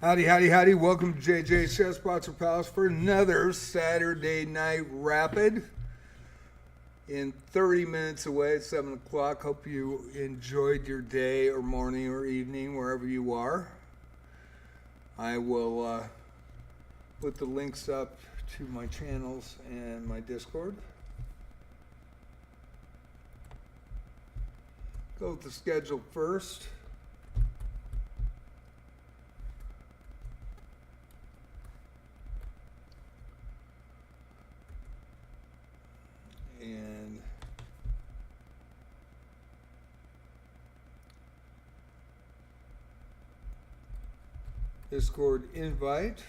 Howdy, howdy, howdy. Welcome to JJ's Chess Sponsor Palace for another Saturday Night Rapid. In 30 minutes away at 7 o'clock. Hope you enjoyed your day or morning or evening, wherever you are. I will put the links up to my channels and my Discord. Go with the schedule first. And Discord invite.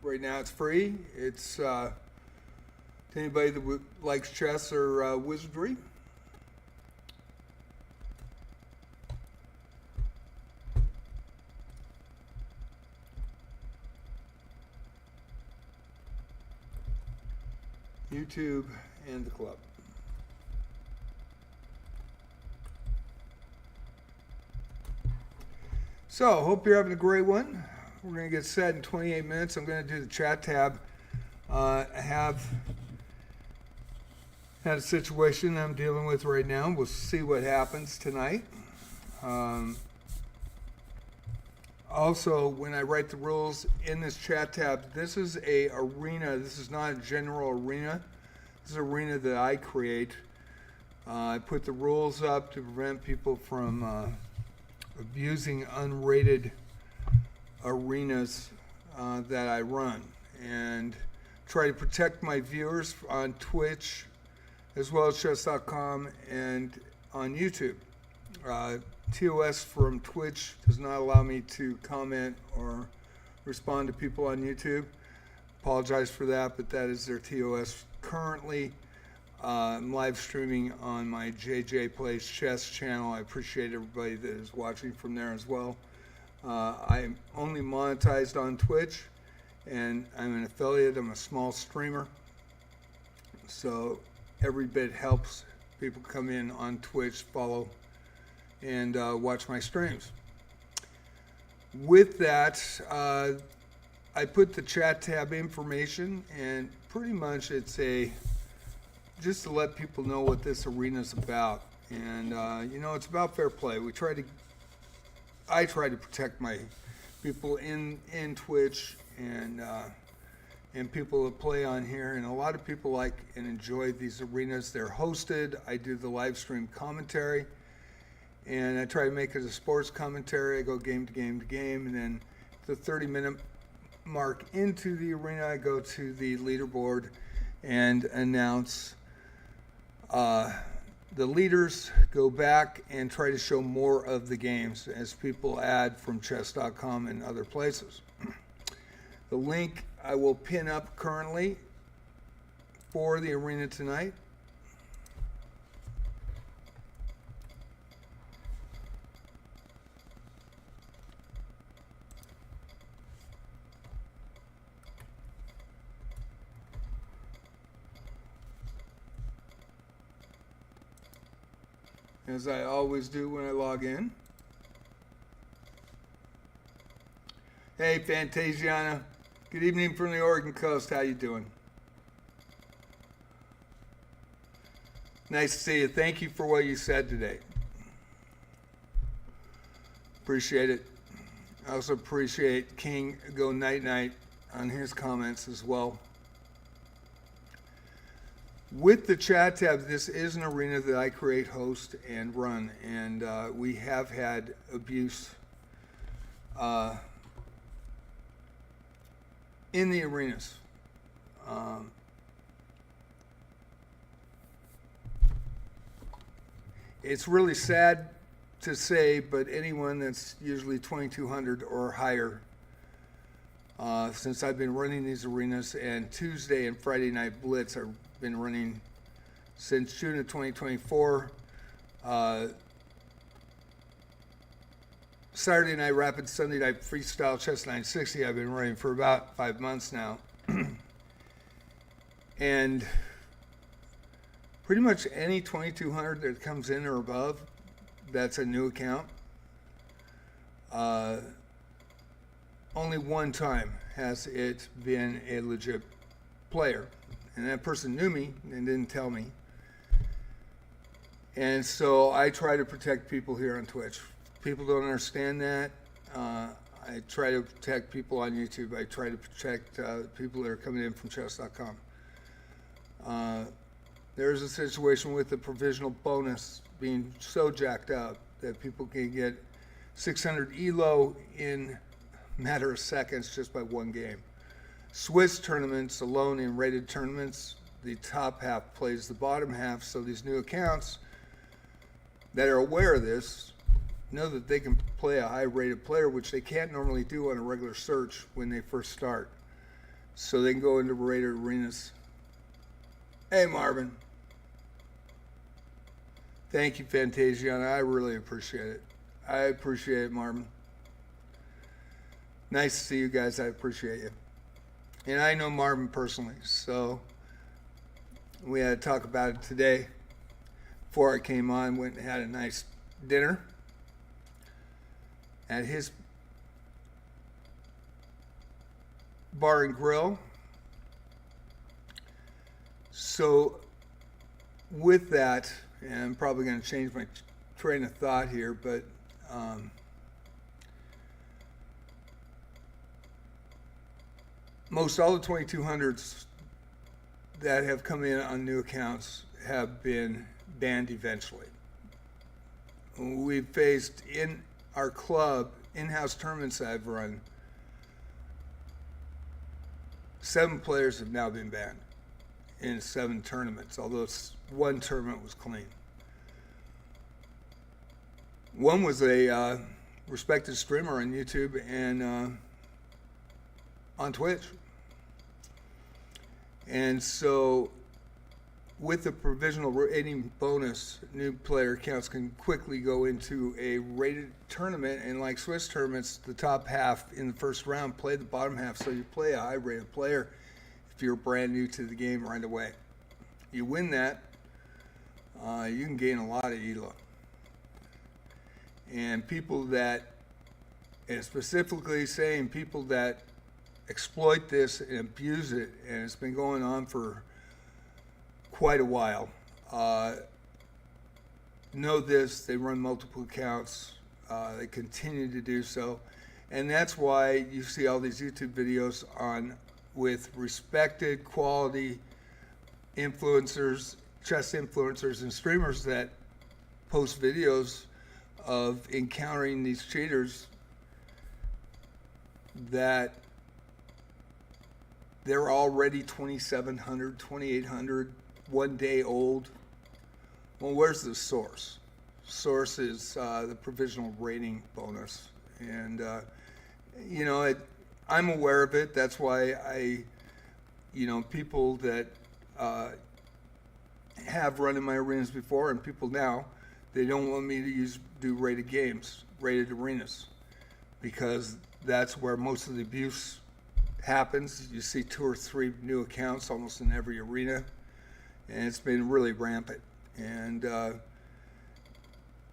Right now it's free. It's to anybody that likes chess or wizardry. YouTube and the club. So, hope you're having a great one. We're going to get set in 28 minutes. I'm going to do the chat tab. I have had a situation I'm dealing with right now. We'll see what happens tonight. Also, when I write the rules in this chat tab, this is a arena. This is not a general arena. This is an arena that I create. I put the rules up to prevent people from abusing unrated arenas that I run, and try to protect my viewers on Twitch as well as chess.com and on YouTube. TOS from Twitch does not allow me to comment or respond to people on YouTube. Apologize for that, but that is their TOS. Currently, I'm live streaming on my JJ Plays Chess channel. I appreciate everybody that is watching from there as well. I'm only monetized on Twitch, and I'm an affiliate. I'm a small streamer, so every bit helps. People come in on Twitch, follow, and watch my streams. With that, I put the chat tab information, and pretty much it's just to let people know what this arena is about. And it's about fair play. I try to protect my people in Twitch and people that play on here. And a lot of people like and enjoy these arenas. They're hosted. I do the live stream commentary. And I try to make it a sports commentary. I go game to game to game, and then the 30-minute mark into the arena, I go to the leaderboard and announce the leaders, go back and try to show more of the games as people add from chess.com and other places. The link I will pin up currently for the arena tonight. As I always do when I log in. Hey, Fantasiana. Good evening from the Oregon coast. How you doing? Nice to see you. Thank you for what you said today. Appreciate it. I also appreciate King Go Night Night on his comments as well. With the chat tab, this is an arena that I create, host, and run, and we have had abuse in the arenas. It's really sad to say, but anyone that's usually 2200 or higher, since I've been running these arenas, and Tuesday and Friday Night Blitz are been running since June of 2024. Saturday Night Rapid, Sunday Night Freestyle, Chess 960 I've been running for about 5 months now. And pretty much any 2200 that comes in or above, that's a new account. only one time has it been a legit player. And that person knew me and didn't tell me. And so I try to protect people here on Twitch. People don't understand that. I try to protect people on YouTube. I try to protect people that are coming in from chess.com. There's a situation with the provisional bonus being so jacked up that people can get 600 ELO in a matter of seconds just by one game. Swiss tournaments alone, in rated tournaments, the top half plays the bottom half, so these new accounts that are aware of this know that they can play a high-rated player, which they can't normally do on a regular search when they first start. So they can go into rated arenas. Hey, Marvin. Thank you, Fantasiana. I really appreciate it. I appreciate it, Marvin. Nice to see you guys. I appreciate you. And I know Marvin personally, so we had to talk about it today. Before I came on, went and had a nice dinner at his bar and grill. So with that, and I'm probably going to change my train of thought here, but most all the 2200s that have come in on new accounts have been banned eventually. We've faced in our club, in-house tournaments I've run, 7 players have now been banned in 7 tournaments, although one tournament was clean. One was a respected streamer on YouTube and on Twitch. And so with the provisional rating bonus, new player accounts can quickly go into a rated tournament, and like Swiss tournaments, the top half in the first round play the bottom half, so you play a high-rated player if you're brand new to the game right away. You win that, you can gain a lot of ELO. And people that, and specifically saying people that exploit this and abuse it, and it's been going on for quite a while, know this, they run multiple accounts, they continue to do so, and that's why you see all these YouTube videos on with respected quality influencers, chess influencers and streamers that post videos of encountering these cheaters that they're already 2,700, 2,800, 1 day old. Well, where's the source? Source is the provisional rating bonus. And, you know, I'm aware of it. That's why people that have run in my arenas before and people now, they don't want me to do rated games, rated arenas, because that's where most of the abuse happens. You see 2 or 3 new accounts almost in every arena, and it's been really rampant. And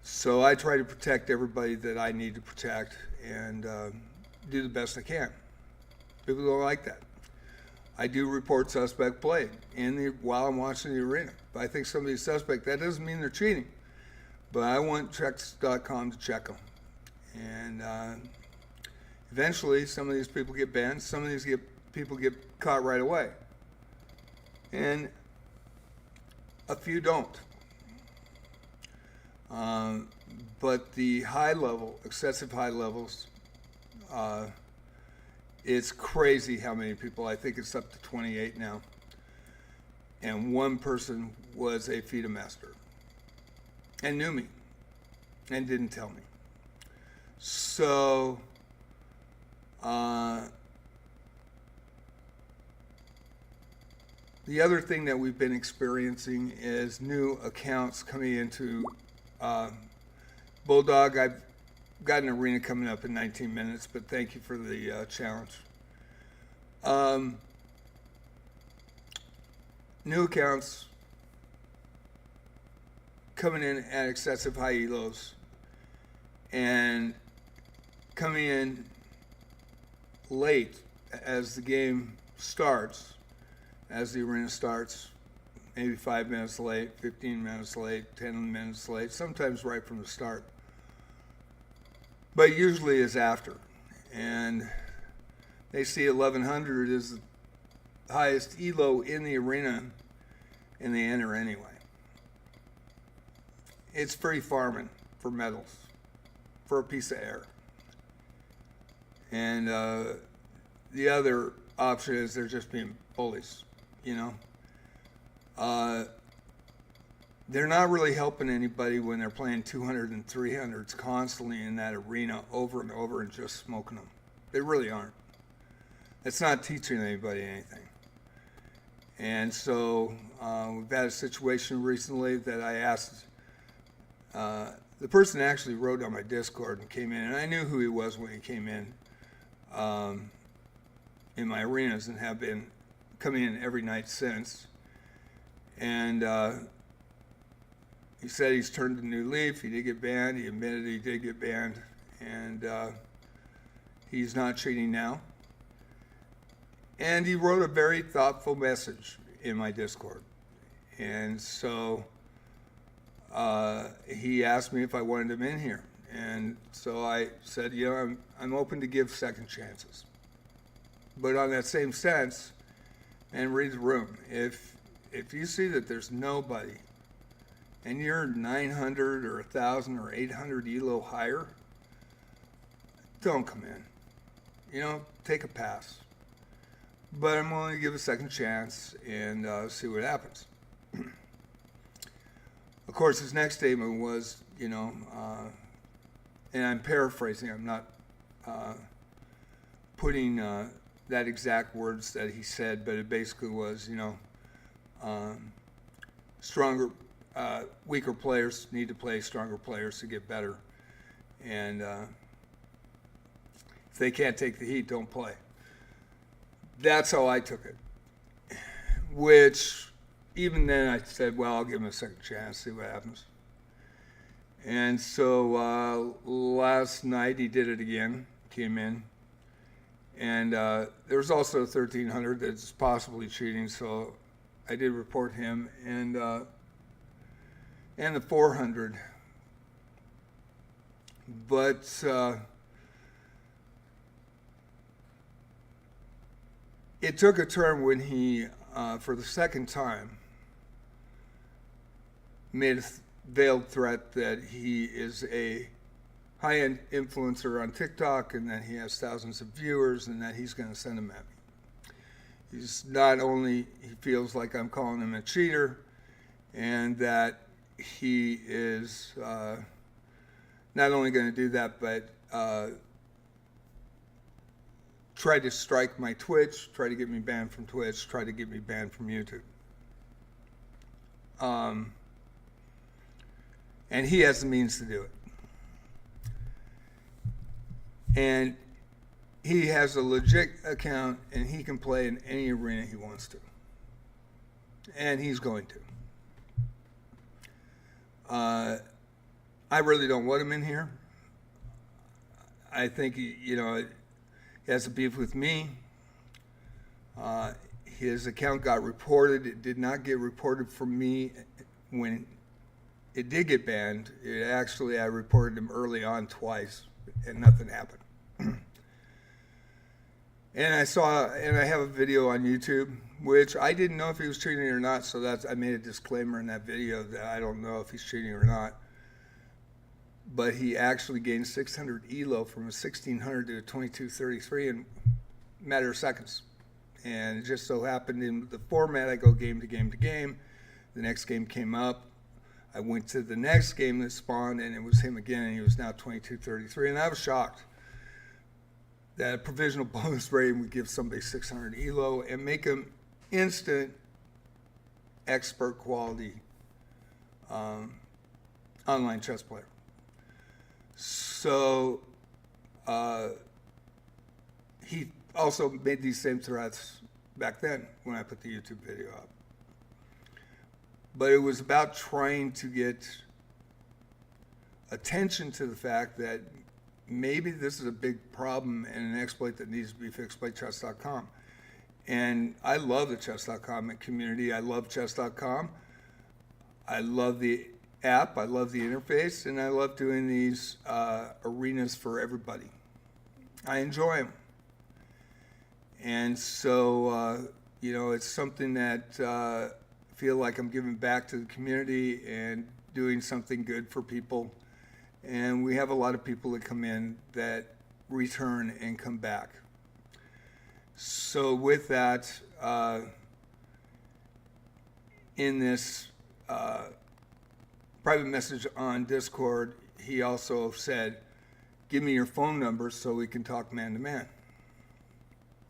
so I try to protect everybody that I need to protect and do the best I can. People don't like that. I do report suspect play while I'm watching the arena. If I think somebody's suspect, that doesn't mean they're cheating. But I want checks.com to check them. And eventually, some of these people get banned. Some of these people get caught right away. And a few don't. But the high level, excessive high levels, it's crazy how many people. I think it's up to 28 now. And one person was a FIDE master and knew me and didn't tell me. So the other thing that we've been experiencing is new accounts coming into Bulldog. I've got an arena coming up in 19 minutes, but thank you for the challenge. New accounts coming in at excessive high elos and coming in late as the game starts, as the arena starts, maybe 5 minutes late, 15 minutes late, 10 minutes late, sometimes right from the start. But usually is after. And they see 1100 is the highest elo in the arena, and they enter anyway. It's free farming for medals, for a piece of air. And the other option is they're just being bullies, you know. They're not really helping anybody when they're playing 200 and 300s constantly in that arena over and over and just smoking them. They really aren't. It's not teaching anybody anything. And so we've had a situation recently that I asked, the person actually wrote on my Discord and came in, and I knew who he was when he came in my arenas, and have been coming in every night since. And he said he's turned a new leaf. He did get banned. He admitted he did get banned, and he's not cheating now. And he wrote a very thoughtful message in my Discord. And so he asked me if I wanted him in here. And so I said, you know, I'm open to give second chances. But on that same sense, and read the room, if you see that there's nobody and you're 900 or 1,000 or 800 elo higher, don't come in. You know, take a pass. But I'm willing to give a second chance and see what happens. Of course, his next statement was, you know, and I'm paraphrasing, I'm not putting that exact words that he said, but it basically was, you know, weaker players need to play stronger players to get better. And if they can't take the heat, don't play. That's how I took it. Which, even then I said, well, I'll give him a second chance, see what happens. And so last night he did it again, came in. And there was also 1,300 that's possibly cheating, so I did report him. And the 400. But it took a turn when he, for the second time, made a veiled threat that he is a high-end influencer on TikTok and that he has thousands of viewers and that he's going to send them at me. He's not only, he feels like I'm calling him a cheater, and that he is not only going to do that, but try to strike my Twitch, try to get me banned from Twitch, try to get me banned from YouTube. And he has the means to do it. And he has a legit account, and he can play in any arena he wants to. And he's going to. I really don't want him in here. I think he has a beef with me. His account got reported. It did not get reported from me when it did get banned. I reported him early on twice, and nothing happened. And I have a video on YouTube, which I didn't know if he was cheating or not, so I made a disclaimer in that video that I don't know if he's cheating or not. But he actually gained 600 elo from a 1600 to a 2233 in a matter of seconds. And it just so happened in the format, I go game to game to game. The next game came up. I went to the next game that spawned, and it was him again, and he was now 2233. And I was shocked that a provisional bonus rating would give somebody 600 elo and make them instant expert quality online chess player. So he also made these same threats back then when I put the YouTube video up. But it was about trying to get attention to the fact that maybe this is a big problem and an exploit that needs to be fixed by chess.com. And I love the chess.com community. I love chess.com. I love the app. I love the interface. And I love doing these arenas for everybody. I enjoy them. And so, it's something that I feel like I'm giving back to the community and doing something good for people. And we have a lot of people that come in that return and come back. So with that, in this private message on Discord, he also said, give me your phone number so we can talk man to man.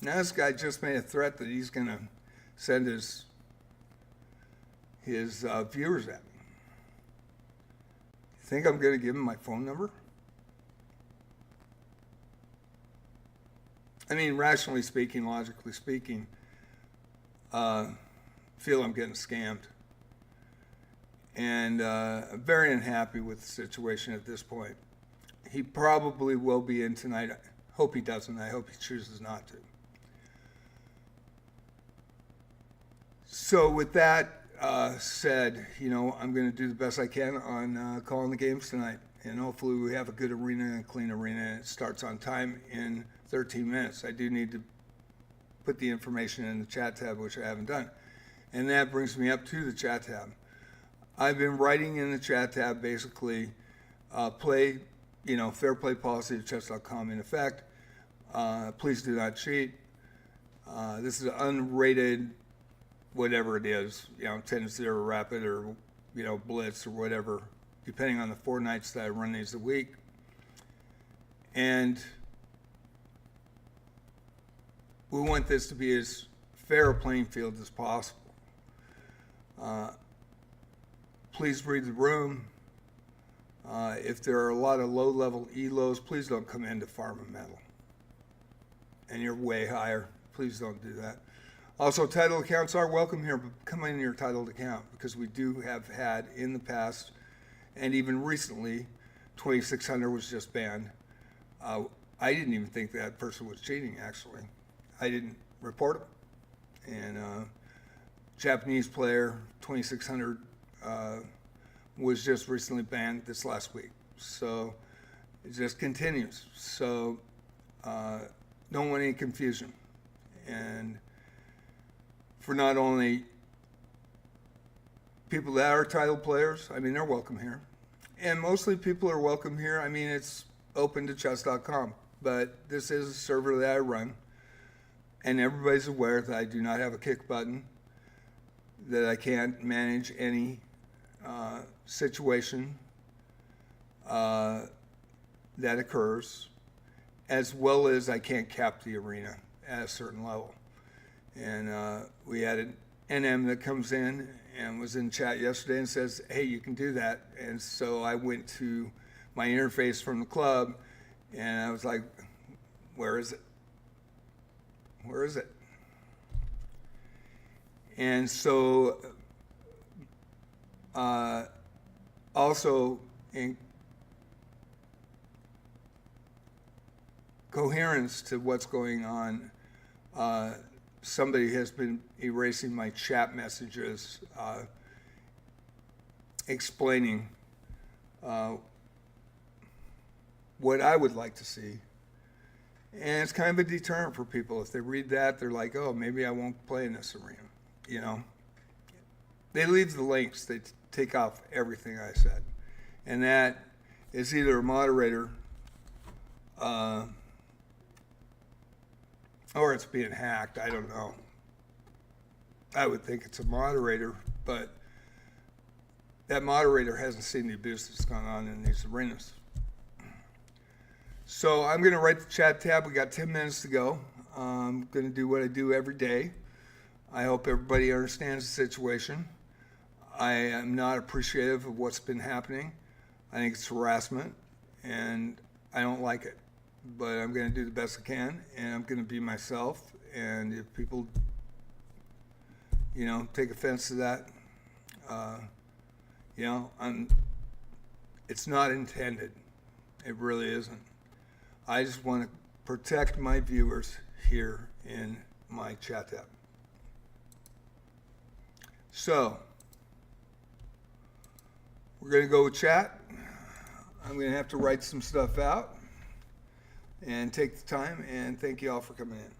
Now this guy just made a threat that he's going to send his viewers at me. Think I'm going to give him my phone number? I mean, rationally speaking, logically speaking, feel I'm getting scammed. And I'm very unhappy with the situation at this point. He probably will be in tonight. I hope he doesn't. I hope he chooses not to. So with that said, I'm going to do the best I can on calling the games tonight. And hopefully we have a good arena and a clean arena. And it starts on time in 13 minutes. I do need to put the information in the chat tab, which I haven't done. And that brings me up to the chat tab. I've been writing in the chat tab basically fair play policy of chess.com in effect. Please do not cheat. This is unrated, whatever it is, 10-0 rapid or, blitz or whatever, depending on the 4 nights that I run these a week. And we want this to be as fair a playing field as possible. Please read the room. If there are a lot of low-level ELOs, please don't come in to farm a medal. And you're way higher. Please don't do that. Also, titled accounts are welcome here, but come in your titled account because we do have had in the past, and even recently, 2600 was just banned. I didn't even think that person was cheating, actually. I didn't report him. And Japanese player, 2600, was just recently banned this last week. So it just continues. So don't want any confusion. And for not only people that are title players, they're welcome here. And mostly people are welcome here. It's open to chess.com, but this is a server that I run. And everybody's aware that I do not have a kick button, that I can't manage any situation that occurs, as well as I can't cap the arena at a certain level. And we had an NM that comes in and was in chat yesterday and says, hey, you can do that. And so I went to my interface from the club and I was like, where is it? Where is it? And so also in coherence to what's going on, somebody has been erasing my chat messages, explaining what I would like to see. And it's kind of a deterrent for people. If they read that, they're like, oh, maybe I won't play in this arena, They leave the links. They take off everything I said. And that is either a moderator or it's being hacked. I don't know. I would think it's a moderator, but that moderator hasn't seen the abuse that's gone on in these arenas. So I'm going to write the chat tab. We got 10 minutes to go. I'm going to do what I do every day. I hope everybody understands the situation. I am not appreciative of what's been happening. I think it's harassment, and I don't like it. But I'm going to do the best I can, and I'm going to be myself. And if people, take offense to that, it's not intended. It really isn't. I just want to protect my viewers here in my chat tab. So we're going to go with chat. I'm going to have to write some stuff out and take the time, and thank you all for coming in.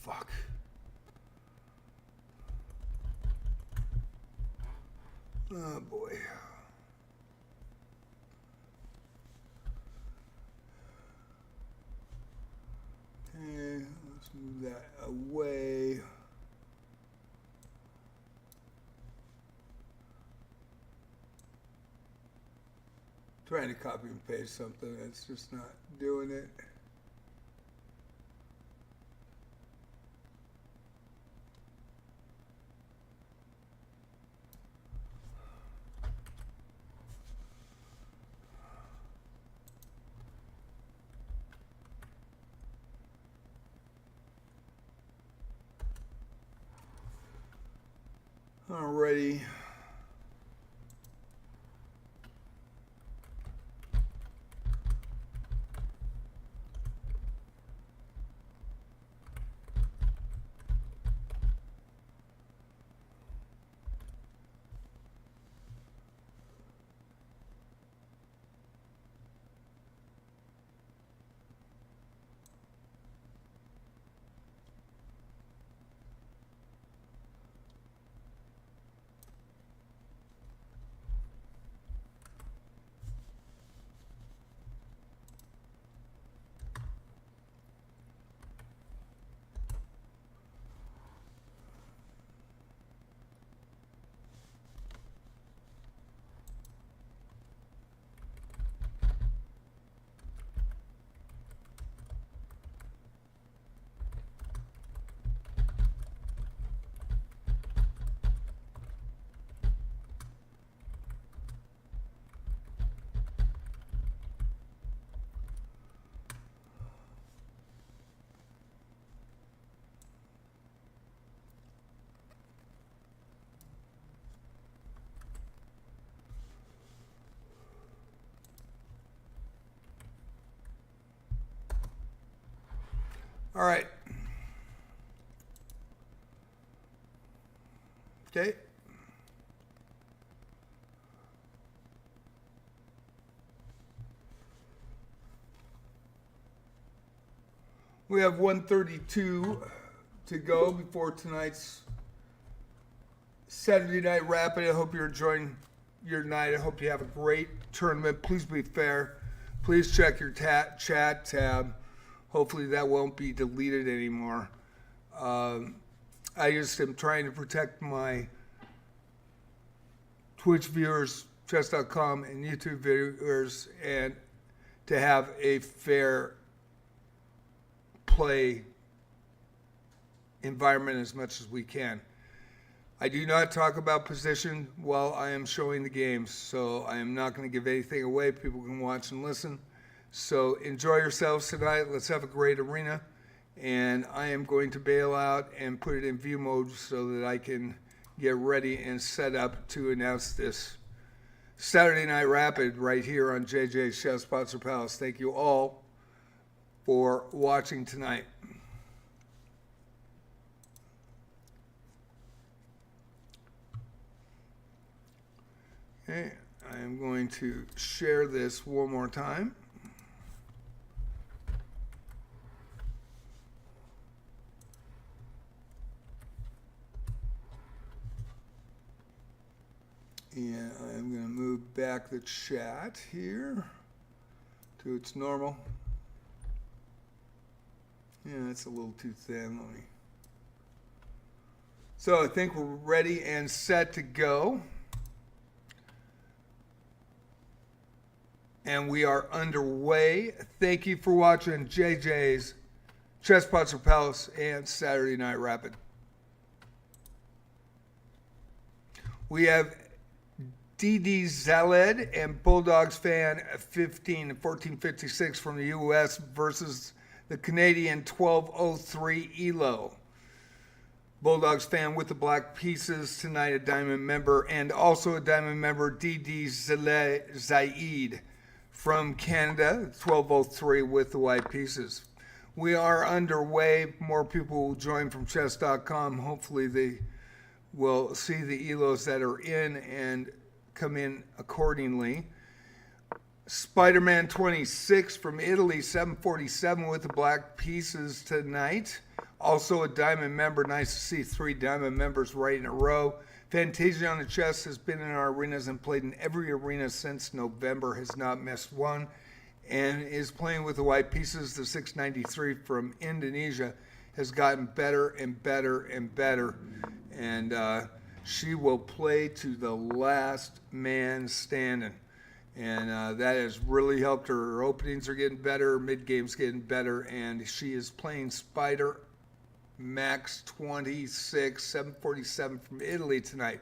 fuck. Oh boy. Okay, let's move that away. Trying to copy and paste something that's just not doing it. Alrighty. All right. Okay. We have 132 to go before tonight's Saturday Night Rapid. I hope you're enjoying your night. I hope you have a great tournament. Please be fair. Please check your chat tab. Hopefully that won't be deleted anymore. I just am trying to protect my Twitch viewers, chess.com, and YouTube viewers, and to have a fair play environment as much as we can. I do not talk about position while I am showing the games, so I am not going to give anything away. People can watch and listen. So enjoy yourselves tonight. Let's have a great arena. And I am going to bail out and put it in view mode so that I can get ready and set up to announce this Saturday Night Rapid right here on JJ's Chess Sponsor Palace. Thank you all for watching tonight. Okay, I am going to share this one more time. And I'm going to move back the chat here to its normal. Yeah, it's a little too thin. Let me. So I think we're ready and set to go. And we are underway. Thank you for watching JJ's Chess Sponsor Palace and Saturday Night Rapid. We have DD Zaled and Bulldogs fan 1456 from the U.S. versus the Canadian 1203 ELO. Bulldogs fan with the black pieces tonight, a diamond member, and also a diamond member, DD Zaid from Canada, 1203 with the white pieces. We are underway. More people will join from chess.com. Hopefully they will see the ELOs that are in and come in accordingly. Spider-Man 26 from Italy, 747 with the black pieces tonight. Also a diamond member. Nice to see 3 diamond members right in a row. Fantasia on the chest has been in our arenas and played in every arena since November. Has not missed one. And is playing with the white pieces. The 693 from Indonesia has gotten better and better and better. And she will play to the last man standing. And that has really helped her. Her openings are getting better, mid-game's getting better, and she is playing Spider Max 26, 747 from Italy tonight.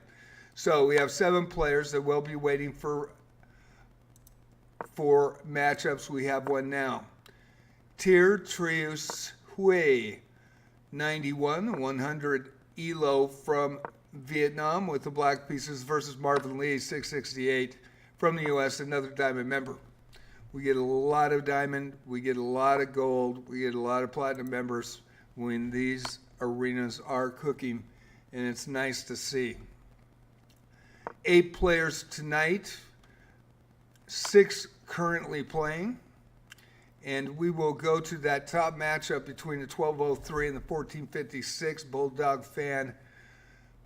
So we have 7 players that will be waiting for matchups. We have one now. Tier Trius Hui, 91, 100 Elo from Vietnam with the black pieces versus Marvin Lee, 668. From the U.S., another diamond member. We get a lot of diamond, we get a lot of gold, we get a lot of platinum members when these arenas are cooking, and it's nice to see. 8 players tonight, 6 currently playing, and we will go to that top matchup between the 1203 and the 1456 Bulldog Fan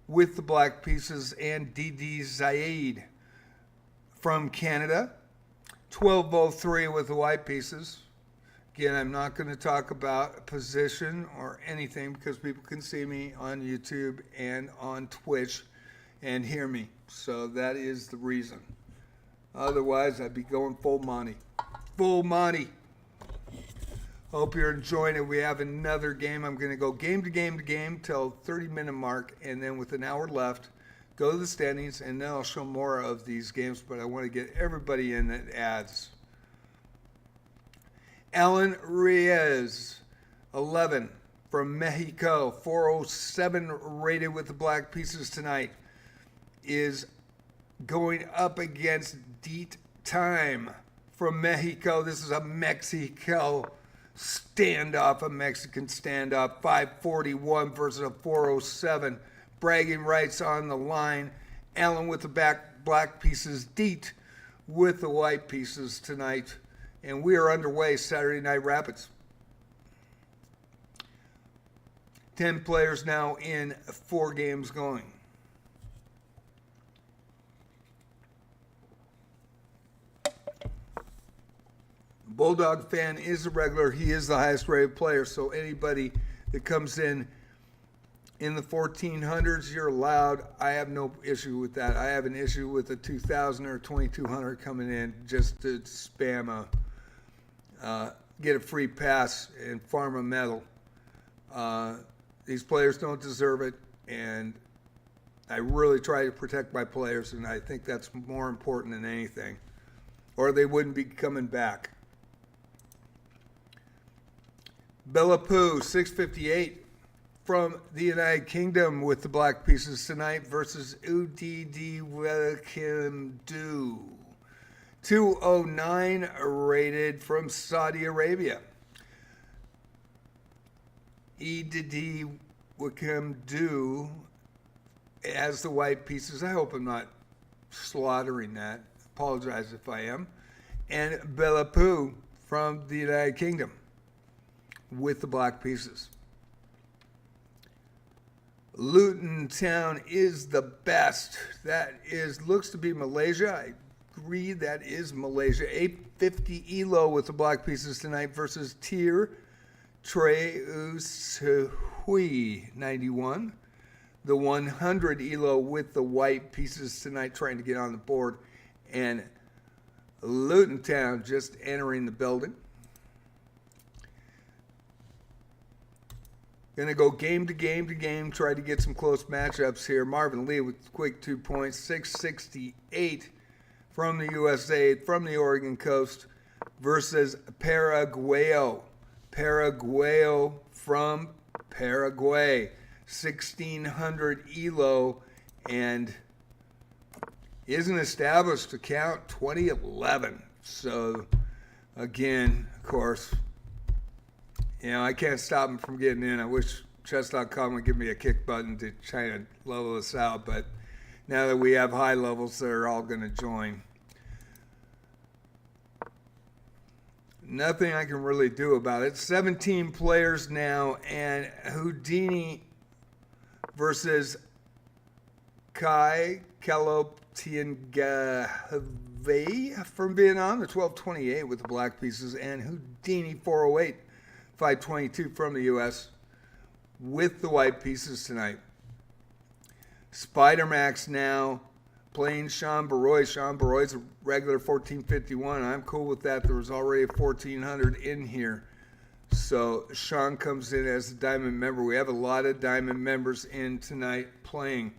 with the black pieces and DD Zaid from Canada, 1203 with the white pieces. Again, I'm not going to talk about position or anything because people can see me on YouTube and on Twitch and hear me. So that is the reason. Otherwise, I'd be going full Monty. Full Monty. Hope you're enjoying it. We have another game. I'm going to go game to game to game till 30-minute mark, and then with an hour left, go to the standings, and then I'll show more of these games, but I want to get everybody in that adds. Alan Reyes, 11, from Mexico, 407 rated with the black pieces tonight, is going up against Deet Time from Mexico. This is a Mexico standoff, a Mexican standoff, 541 versus a 407. Bragging rights on the line. Allen with the black pieces. Deet with the white pieces tonight. And we are underway Saturday Night Rapids. 10 players now in, 4 games going. Bulldog Fan is a regular. He is the highest rated player. So anybody that comes in the 1400s, you're allowed. I have no issue with that. I have an issue with a 2000 or 2200 coming in just to spam get a free pass and farm a medal. These players don't deserve it, and I really try to protect my players, and I think that's more important than anything, or they wouldn't be coming back. Bella Pooh, 658. From the United Kingdom with the black pieces tonight versus UDD Welcome Do. 209 rated from Saudi Arabia. EDD Welcome Do has the white pieces. I hope I'm not slaughtering that. Apologize if I am. And Bella Pooh from the United Kingdom with the black pieces. Luton Town is the best. That looks to be Malaysia. I agree, that is Malaysia. 850 Elo with the black pieces tonight versus Tier Treushui 91. The 100 Elo with the white pieces tonight trying to get on the board. And Luton Town just entering the building. Going to go game to game to game, try to get some close matchups here. Marvin Lee with quick 2 points, 668 from the USA, from the Oregon coast, versus Paraguayo. Paraguayo from Paraguay, 1600 Elo, and isn't established to count 2011. So, again, of course, I can't stop him from getting in. I wish chess.com would give me a kick button to try to level us out, but now that we have high levels, they're all going to join. Nothing I can really do about it. 17 players now, and Houdini versus Kai Kaloptiangave from Vietnam, the 1228 with the black pieces, and Houdini 408, 522 from the U.S. with the white pieces tonight. Spider Max now playing Sean Baroy. Sean Baroy's a regular 1451. I'm cool with that. There was already a 1400 in here. So Sean comes in as a diamond member. We have a lot of diamond members in tonight playing.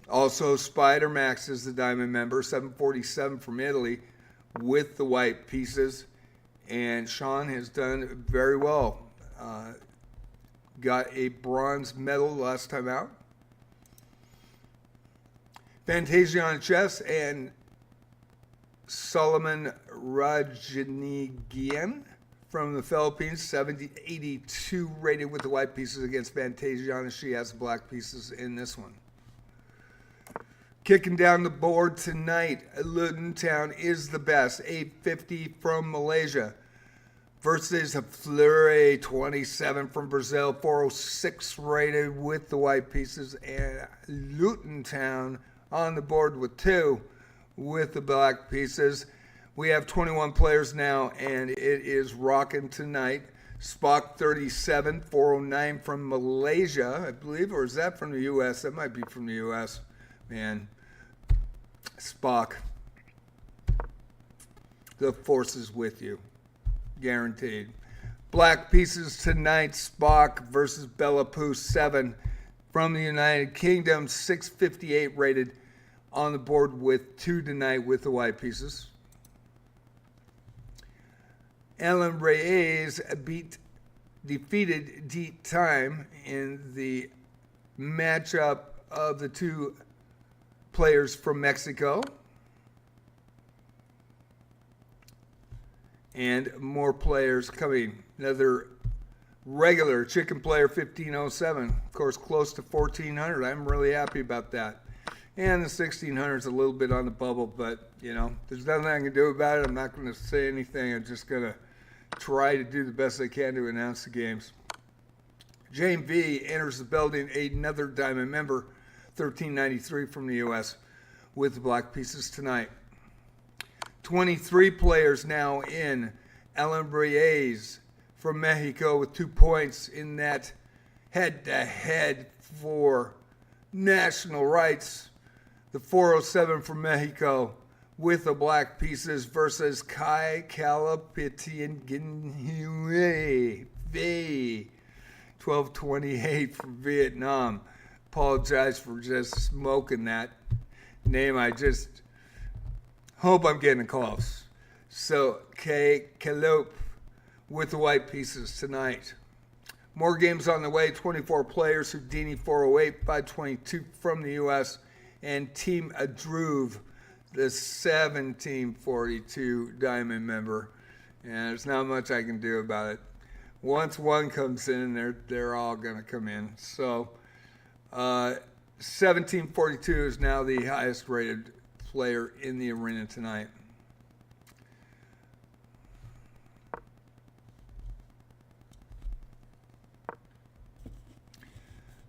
Also, Spider Max is the diamond member, 747 from Italy with the white pieces. And Sean has done very well. Got a bronze medal last time out. Fantasia on chess and Solomon Rajanigian from the Philippines, 82 rated with the white pieces against Fantasia, and she has the black pieces in this one. Kicking down the board tonight, Luton Town is the best, 850 from Malaysia versus a Fleury 27 from Brazil, 406 rated with the white pieces, and Luton Town on the board with 2 with the black pieces. We have 21 players now, and it is rocking tonight. Spock 37, 409 from Malaysia, I believe, or is that from the U.S.? That might be from the U.S. Man, Spock, the force is with you, guaranteed. Black pieces tonight, Spock versus Bella Pooh 7 from the United Kingdom, 658 rated on the board with 2 tonight with the white pieces. Ellen Reyes defeated Deet Time in the matchup of the 2 players from Mexico. And more players coming. Another regular chicken player 1507, of course close to 1400. I'm really happy about that. And the 1600 is a little bit on the bubble, but you know, there's nothing I can do about it. I'm not going to say anything. I'm just going to try to do the best I can to announce the games. Jane V enters the building, another diamond member, 1393 from the U.S. with the black pieces tonight. 23 players now in. Ellen Reyes from Mexico with 2 points in that head-to-head for national rights. The 407 from Mexico with the black pieces versus Kai Kalapitian 1228 from Vietnam. Apologize for just smoking that name. I just hope I'm getting close. So, Kai Kalop with the white pieces tonight. More games on the way. 24 players. Houdini 408, 522 from the U.S. And Team Adruv, the 1742 diamond member. And there's not much I can do about it. Once one comes in, they're all going to come in. So, 1742 is now the highest rated player in the arena tonight.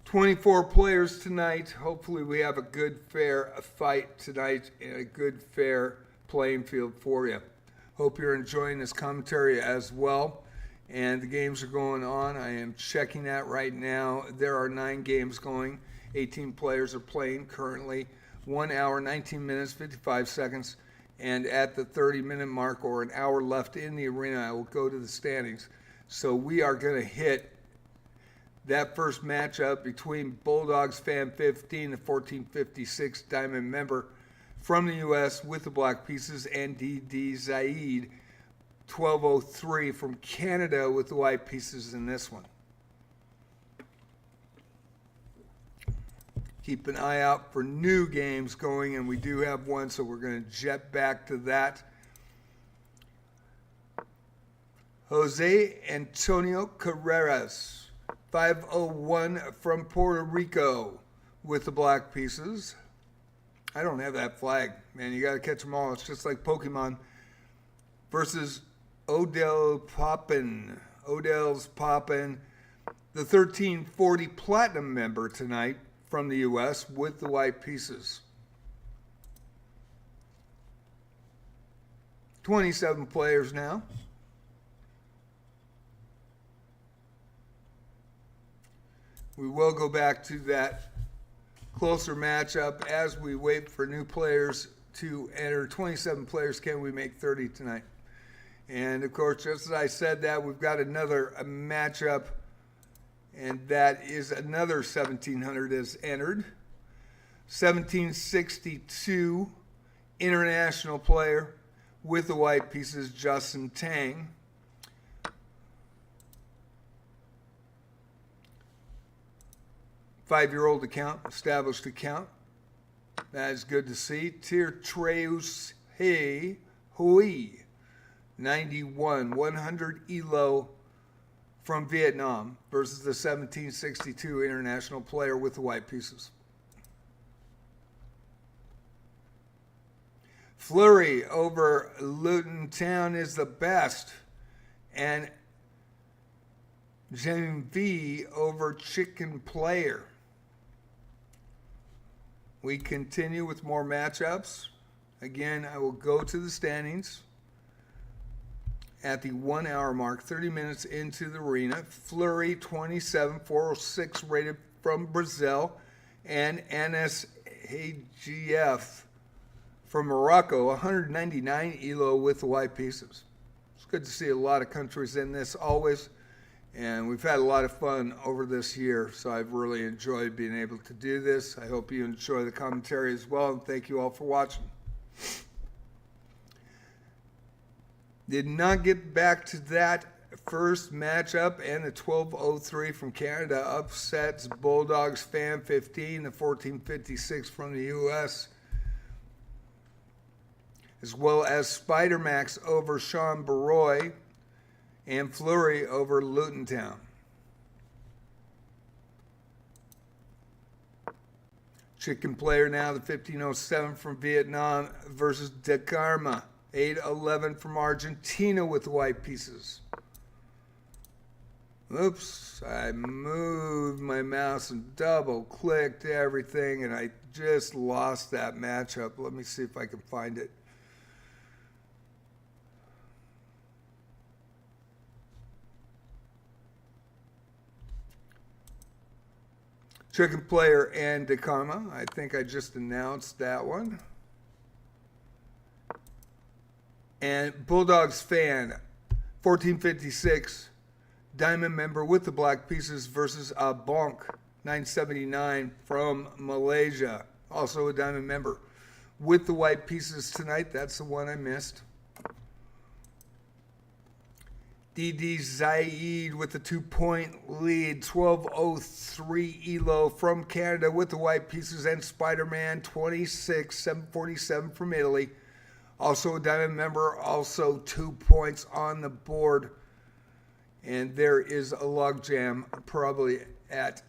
$24 players tonight. Hopefully we have a good, fair fight tonight and a good, fair playing field for you. Hope you're enjoying this commentary as well. And the games are going on. I am checking that right now. There are 9 games going. 18 players are playing currently. 1 hour, 19 minutes, 55 seconds. And at the 30-minute mark, or an hour left in the arena, I will go to the standings. So we are going to hit that first matchup between Bulldogs Fan 15, the 1456 diamond member from the U.S. with the black pieces, and D.D. Zaid, 1203 from Canada with the white pieces in this one. Keep an eye out for new games going, and we do have one, so we're going to jet back to that. Jose Antonio Carreras, 501 from Puerto Rico with the black pieces. I don't have that flag, man. You got to catch them all. It's just like Pokemon versus Odell's poppin'. The 1340 Platinum member tonight from the U.S. with the white pieces. 27 players now. We will go back to that closer matchup as we wait for new players to enter. 27 players, can we make 30 tonight? And of course, just as I said that, we've got another matchup, and that is another 1700 is entered. 1762 international player with the white pieces, Justin Tang. Five-year-old account, established account. That is good to see. Tier Treus He Hui, 91, 100 ELO from Vietnam versus the 1762 international player with the white pieces. Flurry over Luton Town is the best. And Genvi over Chicken Player. We continue with more matchups. Again, I will go to the standings at the 1 hour mark, 30 minutes into the arena. Flurry 27, 406 rated from Brazil, and NSAGF from Morocco, 199 ELO with the white pieces. It's good to see a lot of countries in this always, and we've had a lot of fun over this year, so I've really enjoyed being able to do this. I hope you enjoy the commentary as well, and thank you all for watching. Did not get back to that first matchup, and the 1203 from Canada upsets Bulldogs Fan 15, the 1456 from the U.S., as well as Spider-Max over Sean Baroy and Flurry over Luton Town. Chicken Player now, the 1507 from Vietnam versus De Karma, 811 from Argentina with the white pieces. Oops, I moved my mouse and double-clicked everything, and I just lost that matchup. Let me see if I can find it. Chicken Player and De Karma. I think I just announced that one. And Bulldogs Fan, 1456, Diamond member with the black pieces versus Bonk, 979 from Malaysia. Also a Diamond member with the white pieces tonight. That's the one I missed. DD Zaid with the 2-point lead, 1203 ELO from Canada with the white pieces, and Spider-Man 26, 747 from Italy. Also a Diamond member, also 2 points on the board. And there is a logjam probably at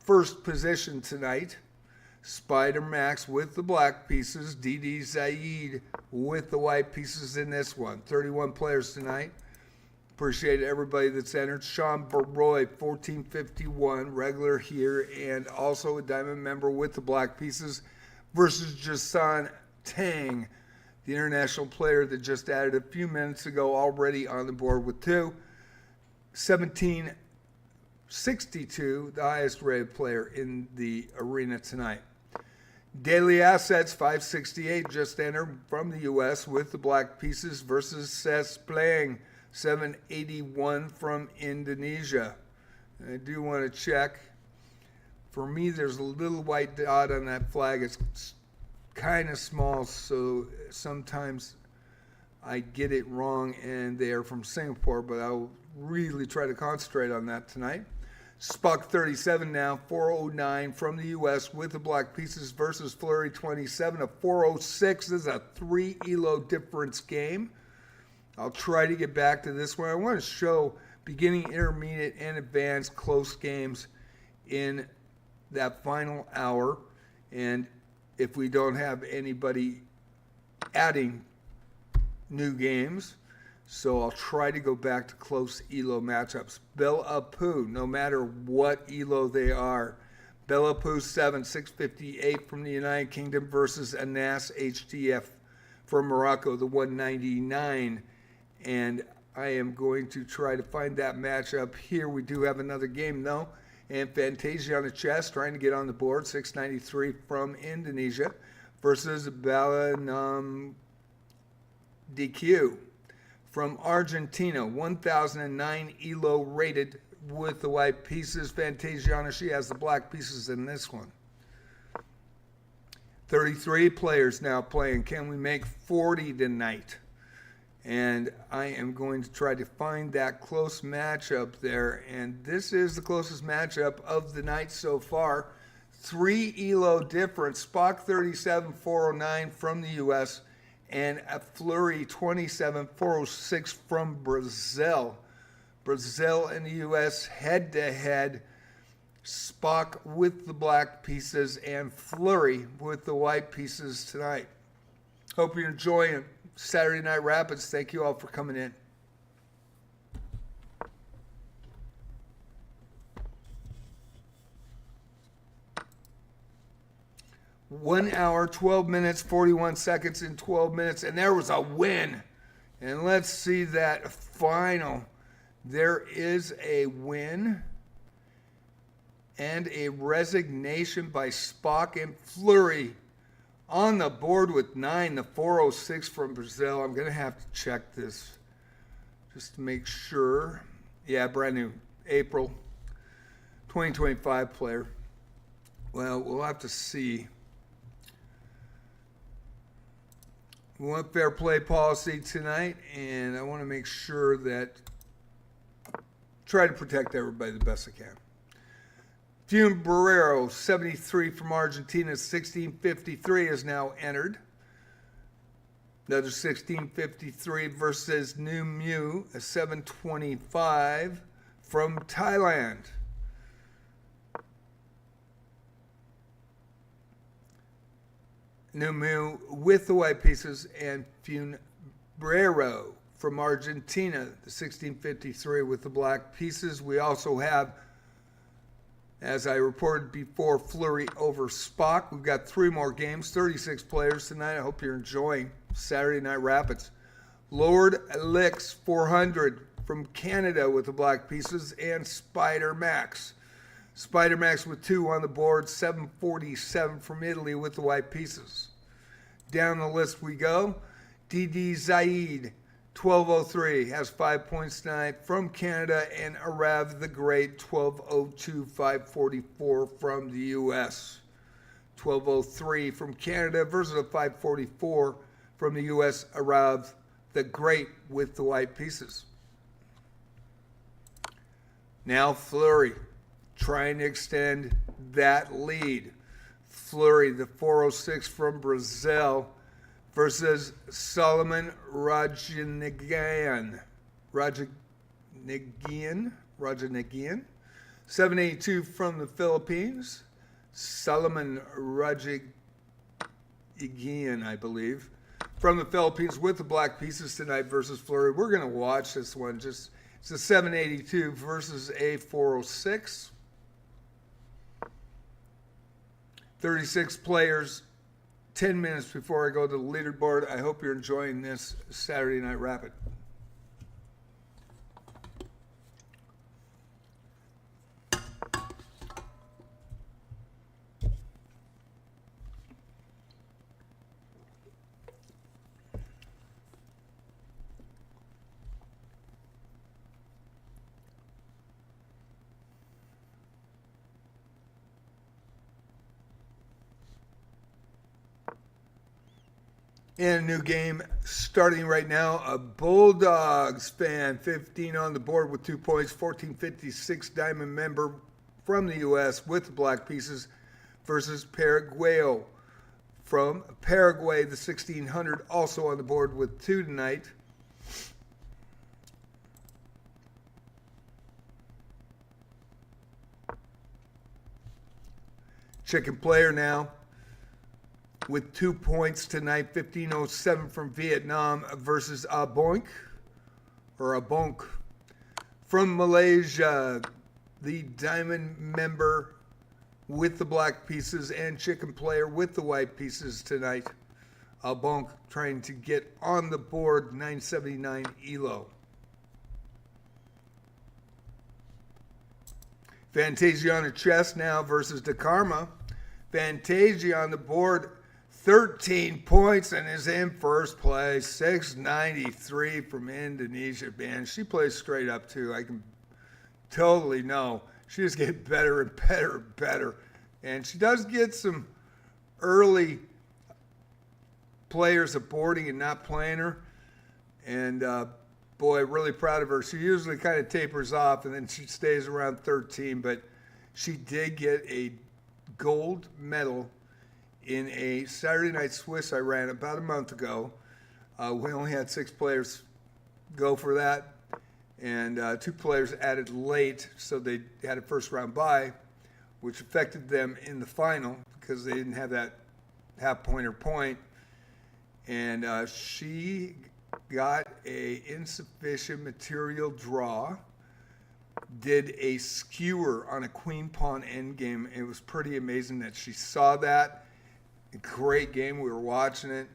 first position tonight. Spider-Max with the black pieces, DD Zaid with the white pieces in this one. 31 players tonight. Appreciate everybody that's entered. Sean Baroy, 1451, regular here, and also a Diamond member with the black pieces versus Jason Tang, the international player that just added a few minutes ago, already on the board with 2. 1762, the highest rated player in the arena tonight. Daily Assets, 568, just entered from the U.S. with the black pieces versus Ses Playing, 781 from Indonesia. I do want to check. For me, there's a little white dot on that flag. It's kind of small, so sometimes I get it wrong, and they are from Singapore, but I'll really try to concentrate on that tonight. Spuck 37 now, 409 from the U.S. with the black pieces versus Flurry 27, a 406. This is a 3 ELO difference game. I'll try to get back to this one. I want to show beginning, intermediate, and advanced close games in that final hour. And if we don't have anybody adding new games. So I'll try to go back to close ELO matchups. Bella Poo, no matter what ELO they are. Bella Poo 7, 658 from the United Kingdom versus Anas HDF from Morocco, the 199. And I am going to try to find that matchup here. We do have another game though. And Fantasia on the chest trying to get on the board, 693 from Indonesia versus Balanam DQ from Argentina, 1009 ELO rated with the white pieces. Fantasiana, she has the black pieces in this one. 33 players now playing. Can we make 40 tonight? And I am going to try to find that close matchup there. And this is the closest matchup of the night so far. 3 ELO difference. Spock 37, 409 from the U.S. and a Flurry 27, 406 from Brazil. Brazil and the U.S. head-to-head. Spock with the black pieces and Flurry with the white pieces tonight. Hope you're enjoying Saturday Night Rapids. Thank you all for coming in. One hour, 12 minutes, 41 seconds in 12 minutes, and there was a win. And let's see that final. There is a win and a resignation by Spock and Flurry. On the board with 9, the 406 from Brazil. I'm going to have to check this just to make sure. Yeah, brand new. April 2025 player. Well, we'll have to see. We want fair play policy tonight, and I want to make sure that try to protect everybody the best I can. June Barrero, 73 from Argentina, 1653 is now entered. Another 1653 versus New Mew, a 725 from Thailand. New Mew with the white pieces and Funbrero from Argentina, the 1653 with the black pieces. We also have, as I reported before, Flurry over Spock. We've got 3 more games, 36 players tonight. I hope you're enjoying Saturday Night Rapids. Lord Licks 400 from Canada with the black pieces and Spider Max. Spider Max with 2 on the board, 747 from Italy with the white pieces. Down the list we go. DD Zaid 1203 has 5 points tonight from Canada, and Arav the Great 1202, 544 from the U.S. 1203 from Canada versus a 544 from the U.S. Arav the Great with the white pieces. Now Flurry trying to extend that lead. Flurry, the 406 from Brazil, versus Solomon Rajanigian. 782 from the Philippines. Solomon Rajanigian, I believe, from the Philippines with the black pieces tonight versus Flurry. We're going to watch this one. It's a 782 versus a 406. 36 players. 10 minutes before I go to the leaderboard. I hope you're enjoying this Saturday Night Rapid. And a new game starting right now. A Bulldogs fan, 15 on the board with 2 points. 1456 diamond member from the U.S. with the black pieces versus Paraguayo from Paraguay, the 1600 also on the board with 2 tonight. Chicken player now with 2 points tonight, 1507 from Vietnam versus Boink. or a bonk. From Malaysia, the diamond member with the black pieces and chicken player with the white pieces tonight. A bonk trying to get on the board, 979 ELO. Fantasia on the chest now versus DeKarma. Fantasia on the board, 13 points and is in first place. 693 from Indonesia, man. She plays straight up too. I can totally know. She just gets better and better and better. And she does get some early players aborting and not playing her. And boy, really proud of her. She usually kind of tapers off and then she stays around 13, but she did get a gold medal in a Saturday Night Swiss I ran about a month ago. We only had 6 players go for that, and 2 players added late, so they had a first round bye, which affected them in the final because they didn't have that half point or point. And she got a insufficient material draw, did a skewer on a queen pawn endgame. It was pretty amazing that she saw that. A great game. We were watching it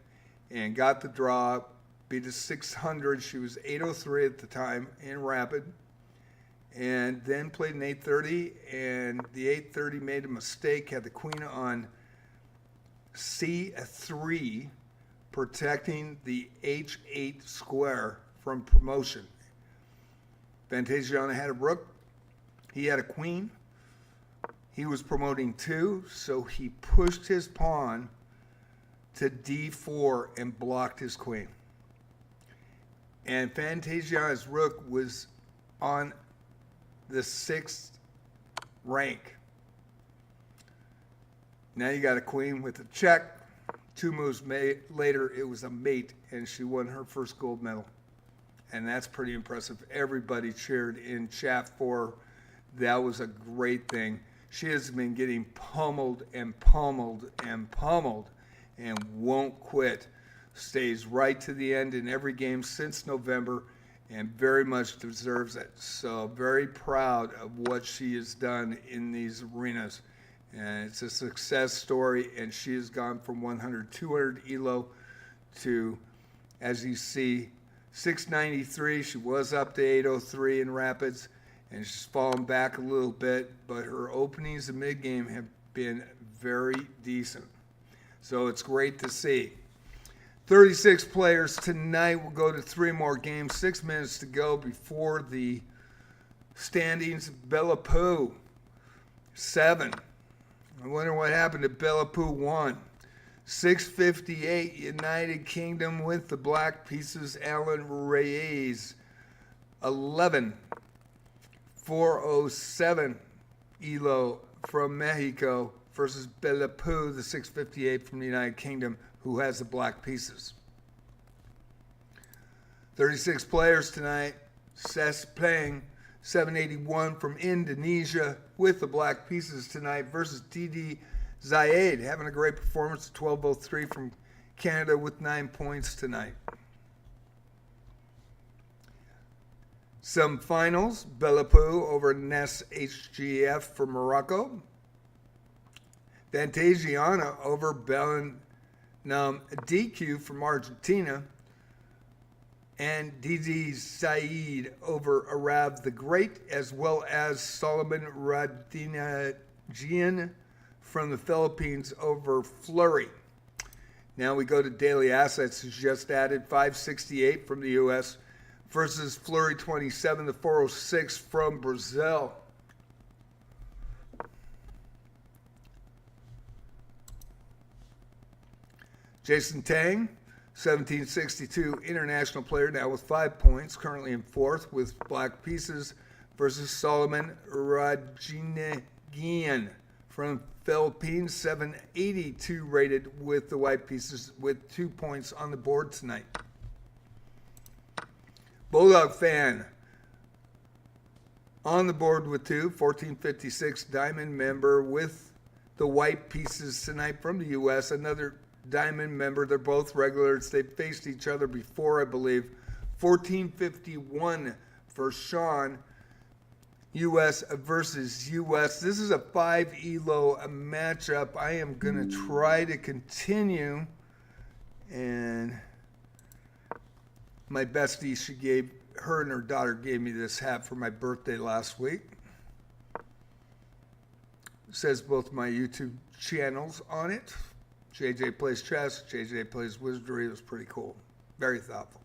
and got the draw, beat a 600. She was 803 at the time in rapid, and then played an 830, and the 830 made a mistake, had the queen on C3, protecting the H8 square from promotion. Fantasiana had a rook. He had a queen. He was promoting 2, so he pushed his pawn to D4 and blocked his queen. And Fantasiana's rook was on the 6th rank. Now you got a queen with a check. 2 moves later, it was a mate, and she won her first gold medal. And that's pretty impressive. Everybody cheered in chat for. That was a great thing. She has been getting pummeled and pummeled and pummeled and won't quit. Stays right to the end in every game since November and very much deserves it. So very proud of what she has done in these arenas. And it's a success story, and she has gone from 100, 200 ELO to, as you see, 693. She was up to 803 in Rapids, and she's fallen back a little bit, but her openings and mid-game have been very decent. So it's great to see. 36 players tonight. We'll go to 3 more games. 6 minutes to go before the standings. Bella Poo, 7. I wonder what happened to Bella Poo 1. 658 United Kingdom with the black pieces. Alan Reyes, 11. 407 ELO from Mexico versus Bella Poo, the 658 from the United Kingdom, who has the black pieces. 36 players tonight. Ses playing 781 from Indonesia with the black pieces tonight versus Didi Zayed, having a great performance, 1203 from Canada with 9 points tonight. Some finals. Bella Poo over Ness HGF from Morocco. Fantasiana over Belenam DQ from Argentina. And Didi Said over Arab the Great, as well as Solomon Radinajian from the Philippines over Fleury. Now we go to daily assets, who's just added 568 from the U.S. versus Fleury 27, the 406 from Brazil. Jason Tang, 1762 international player, now with 5 points, currently in 4th with black pieces versus Solomon Radinajian from Philippines, 782 rated with the white pieces with 2 points on the board tonight. Bulldog fan on the board with 2, 1456 diamond member with the white pieces tonight from the U.S., another diamond member. They're both regulars. They faced each other before, I believe. 1451 for Sean. U.S. versus U.S. This is a 5 ELO matchup. I am going to try to continue. And my bestie, her and her daughter gave me this hat for my birthday last week. It says both my YouTube channels on it. JJ Plays Chess, JJ Plays Wizardry. It was pretty cool. Very thoughtful.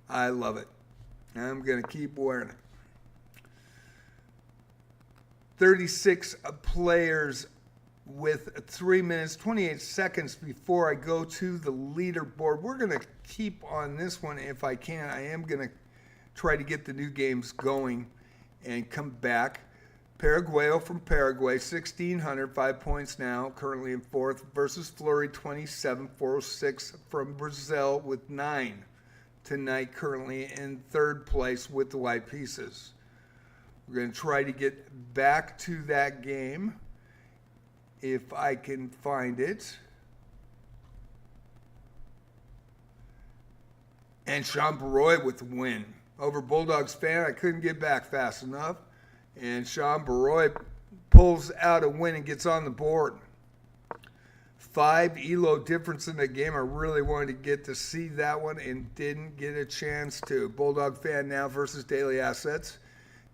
I love it. I'm going to keep wearing it. 36 players with 3 minutes, 28 seconds before I go to the leaderboard. We're going to keep on this one if I can. I am going to try to get the new games going and come back. Paraguayo from Paraguay, 1,600, 5 points now, currently in fourth, versus Fleury, 27, 406 from Brazil with 9 tonight, currently in third place with the white pieces. We're going to try to get back to that game if I can find it. And Sean Baroy with the win. Over Bulldogs fan, I couldn't get back fast enough. And Sean Baroy pulls out a win and gets on the board. 5 ELO difference in the game. I really wanted to get to see that one and didn't get a chance to. Bulldog fan now versus Daily Assets.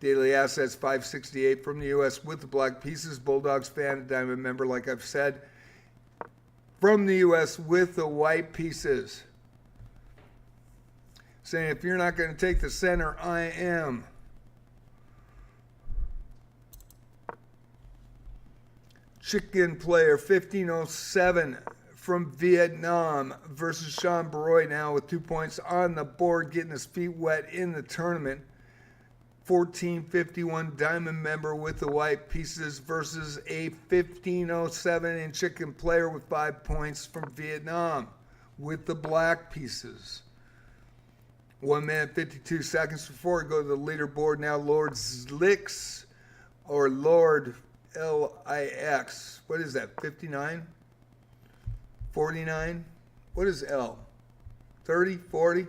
Daily Assets 568 from the U.S. with the black pieces. Bulldogs fan, a diamond member, like I've said, from the U.S. with the white pieces. Saying, if you're not going to take the center, I am. Chicken player 1507 from Vietnam versus Sean Baroy now with 2 points on the board, getting his feet wet in the tournament. 1451 diamond member with the white pieces versus a 1507 in chicken player with 5 points from Vietnam with the black pieces. 1 minute 52 seconds before we go to the leaderboard now. Lord Zlix or Lord Lix. What is that? 59? 49? What is L? 30? 40?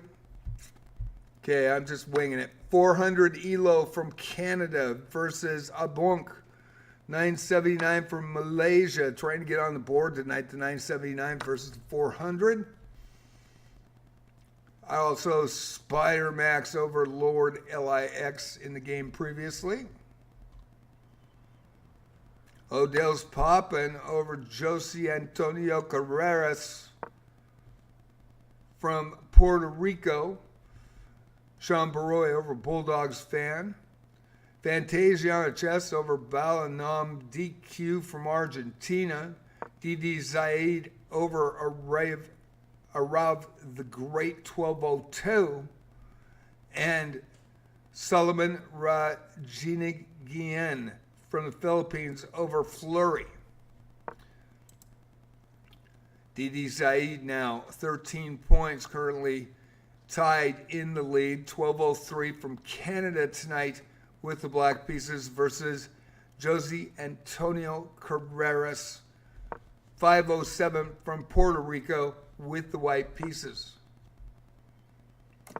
Okay, I'm just winging it. 400 ELO from Canada versus Abunk. 979 from Malaysia. Trying to get on the board tonight. The 979 versus the 400. I also Spider Max over Lord Lix in the game previously. Odell's popping over Jose Antonio Carreras from Puerto Rico. Sean Baroy over Bulldogs fan. Fantasia on a chess over Balanam DQ from Argentina. Didi Zaid over Arav the Great 1202. And Solomon Rajinigian from the Philippines over Fleury. Didi Zaid now 13 points, currently tied in the lead. 1203 from Canada tonight with the black pieces versus Jose Antonio Carreras. 507 from Puerto Rico with the white pieces.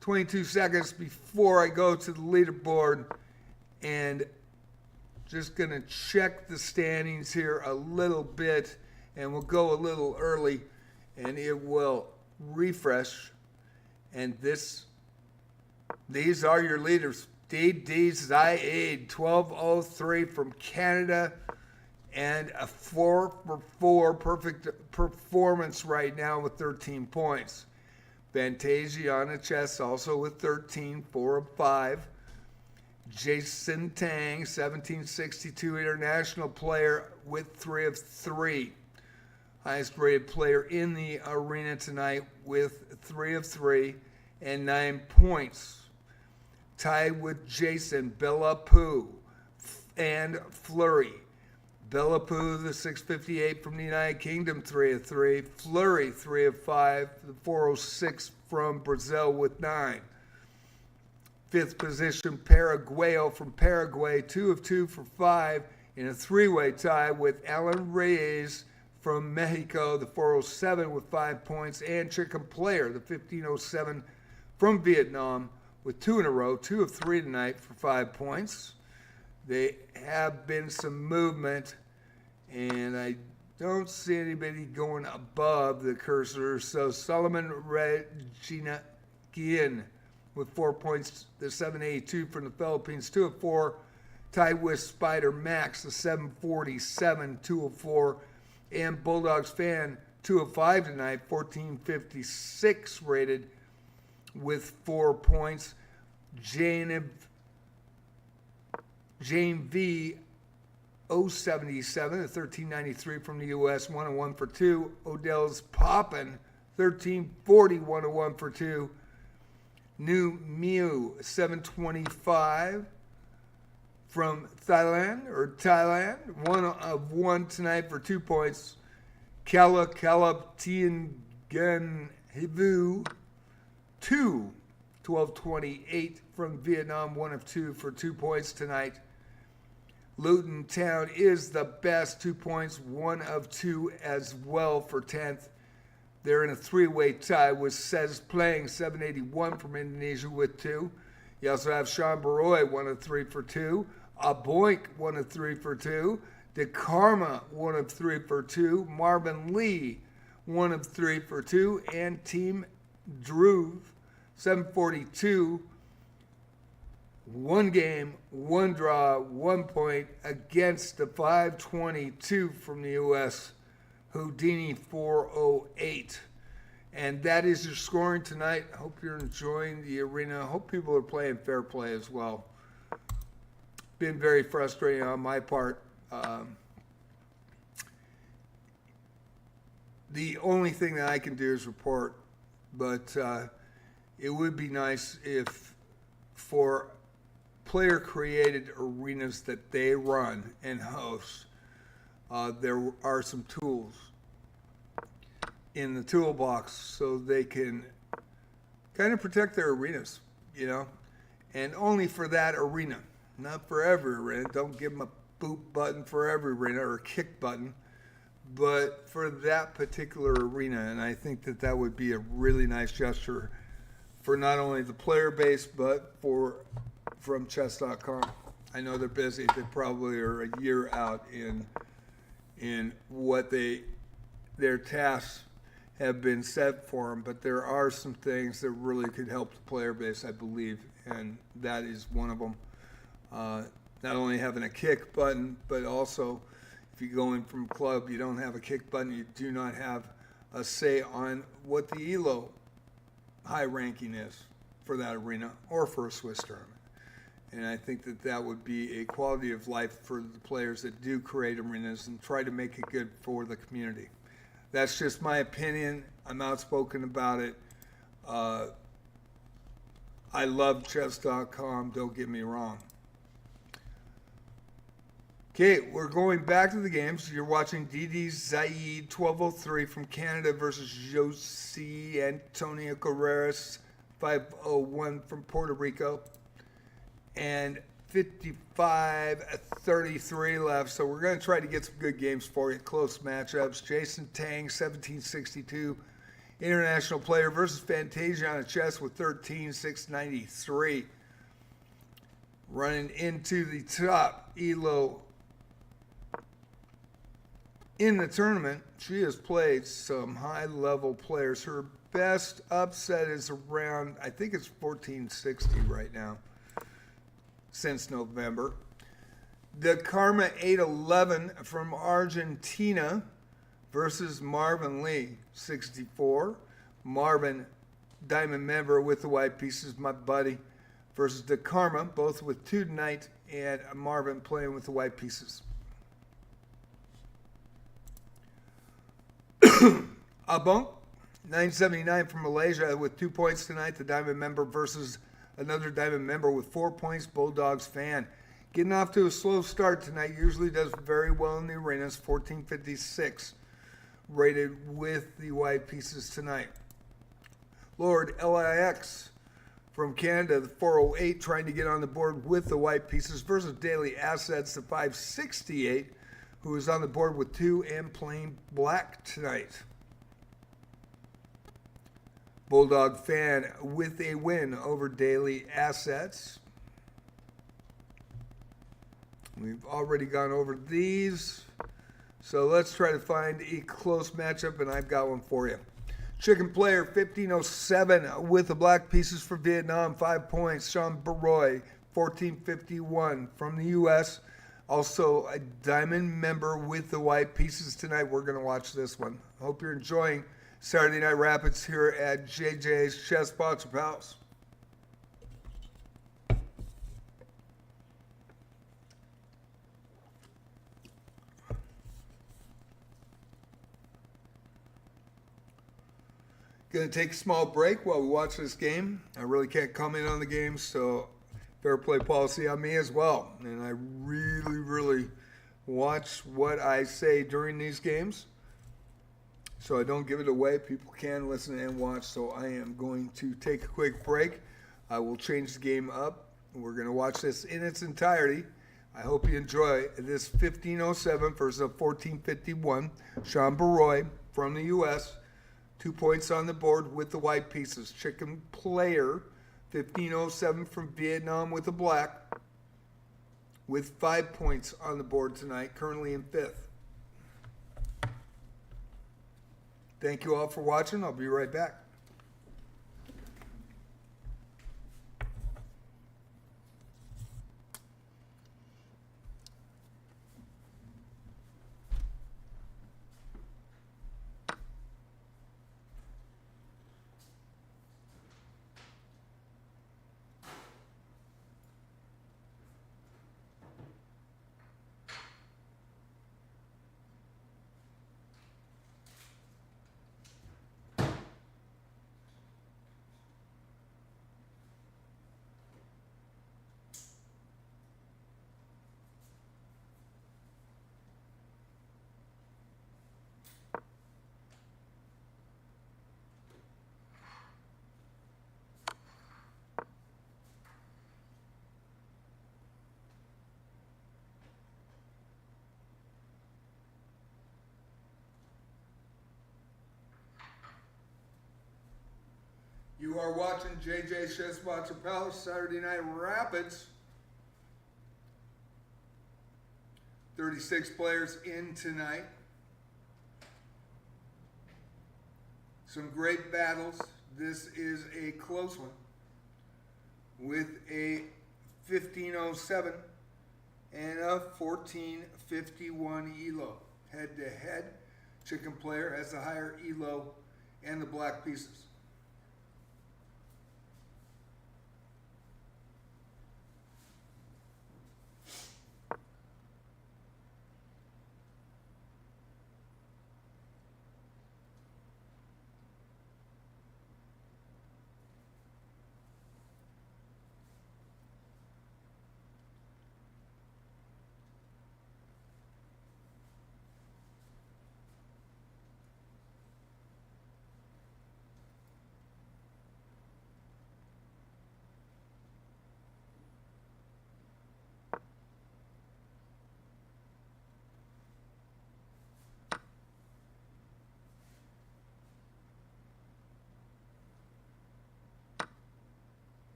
22 seconds before I go to the leaderboard, and just going to check the standings here a little bit, and we'll go a little early, and it will refresh. And these are your leaders. Didi Zaid, 1203 from Canada, and a 4 for 4 perfect performance right now with 13 points. Fantasia on the chess also with 13, 4 of 5. Jason Tang, 1762 international player with 3 of 3. Highest rated player in the arena tonight with 3 of 3 and 9 points. Tied with Jason, Bella Poo, and Fleury. Bella Poo, the 658 from the United Kingdom, 3 of 3. Fleury, 3 of 5. The 406 from Brazil with 9. Fifth position, Paraguayo from Paraguay, 2 of 2 for 5 in a 3-way tie with Alan Reyes from Mexico, the 407 with 5 points, and Chicken Player, the 1507 from Vietnam with 2 in a row, 2 of 3 tonight for 5 points. They have been some movement, and I don't see anybody going above the cursor. So Solomon Regina Guillen with 4 points, the 782 from the Philippines, 2 of 4. Tied with Spider Max, the 747, 2 of 4. And Bulldogs fan, 2 of 5 tonight, 1456 rated with 4 points. Jane V. 077, the 1393 from the U.S., 101 for 2. Odell's Poppin', 1340, 101 for 2. New Mew, 725 from Thailand, 1 of 1 tonight for 2 points. Kala Tien Gan Hivu, 2, 1228 from Vietnam, 1 of 2 for 2 points tonight. Luton Town is the best, 2 points, 1 of 2 as well for 10th. They're in a 3-way tie with Says Playing, 781 from Indonesia with 2. You also have Sean Baroy, 1 of 3 for 2. Aboink, 1 of 3 for 2. De Karma, 1 of 3 for 2. Marvin Lee, 1 of 3 for 2. And Team Druve, 742. 1 game, 1 draw, 1 point against the 522 from the U.S. Houdini 408. And that is your scoring tonight. I hope you're enjoying the arena. I hope people are playing fair play as well. Been very frustrating on my part. The only thing that I can do is report, but it would be nice if for player-created arenas that they run and host, there are some tools in the toolbox so they can kind of protect their arenas, and only for that arena, not for every arena. Don't give them a boot button for every arena or a kick button, but for that particular arena. And I think that that would be a really nice gesture for not only the player base, but from chess.com. I know they're busy. They probably are a year out in what their tasks have been set for them, but there are some things that really could help the player base, I believe, and that is one of them. Not only having a kick button, but also if you go in from club, you don't have a kick button, you do not have a say on what the ELO high ranking is for that arena or for a Swiss tournament. And I think that that would be a quality of life for the players that do create arenas and try to make it good for the community. That's just my opinion. I'm outspoken about it. I love chess.com, don't get me wrong. Okay, we're going back to the games. You're watching Didi Zaid, 1203 from Canada versus Josie Antonio Carreras, 501 from Puerto Rico. And 55-33 left. So we're going to try to get some good games for you. Close matchups. Jason Tang, 1762. International player versus Fantasia on a chess with 13-693. Running into the top ELO in the tournament. She has played some high-level players. Her best upset is around, I think it's 1460 right now, since November. The Karma 811 from Argentina versus Marvin Lee, 64. Marvin, diamond member with the white pieces, my buddy, versus the Karma, both with 2 tonight, and Marvin playing with the white pieces. Abong, 979 from Malaysia with 2 points tonight, the diamond member versus another diamond member with 4 points, Bulldogs fan. Getting off to a slow start tonight, usually does very well in the arenas, 1456 rated with the white pieces tonight. Lord LIX from Canada, the 408, trying to get on the board with the white pieces versus Daily Assets, the 568, who is on the board with 2 and playing black tonight. Bulldog fan with a win over Daily Assets. We've already gone over these. So let's try to find a close matchup, and I've got one for you. Chicken Player 1507 with the black pieces for Vietnam, 5 points. Sean Baroy 1451 from the U.S. Also a diamond member with the white pieces tonight. We're going to watch this one. Hope you're enjoying Saturday Night Rapids here at JJ's Chess Sponsor Palace. Going to take a small break while we watch this game. I really can't comment on the game, so fair play policy on me as well. And I really watch what I say during these games, so I don't give it away. People can listen and watch, so I am going to take a quick break. I will change the game up. We're going to watch this in its entirety. I hope you enjoy this 1507 versus 1451. Sean Baroy from the U.S., 2 points on the board with the white pieces. Chicken Player 1507 from Vietnam with the black, with 5 points on the board tonight, currently in 5th. Thank you all for watching. I'll be right back. You are watching JJ Chess Sponsor Palace Saturday Night Rapids. 36 players in tonight. Some great battles. This is a close one with a 1507 and a 1451 ELO. Head to head, Chicken Player has the higher ELO and the black pieces.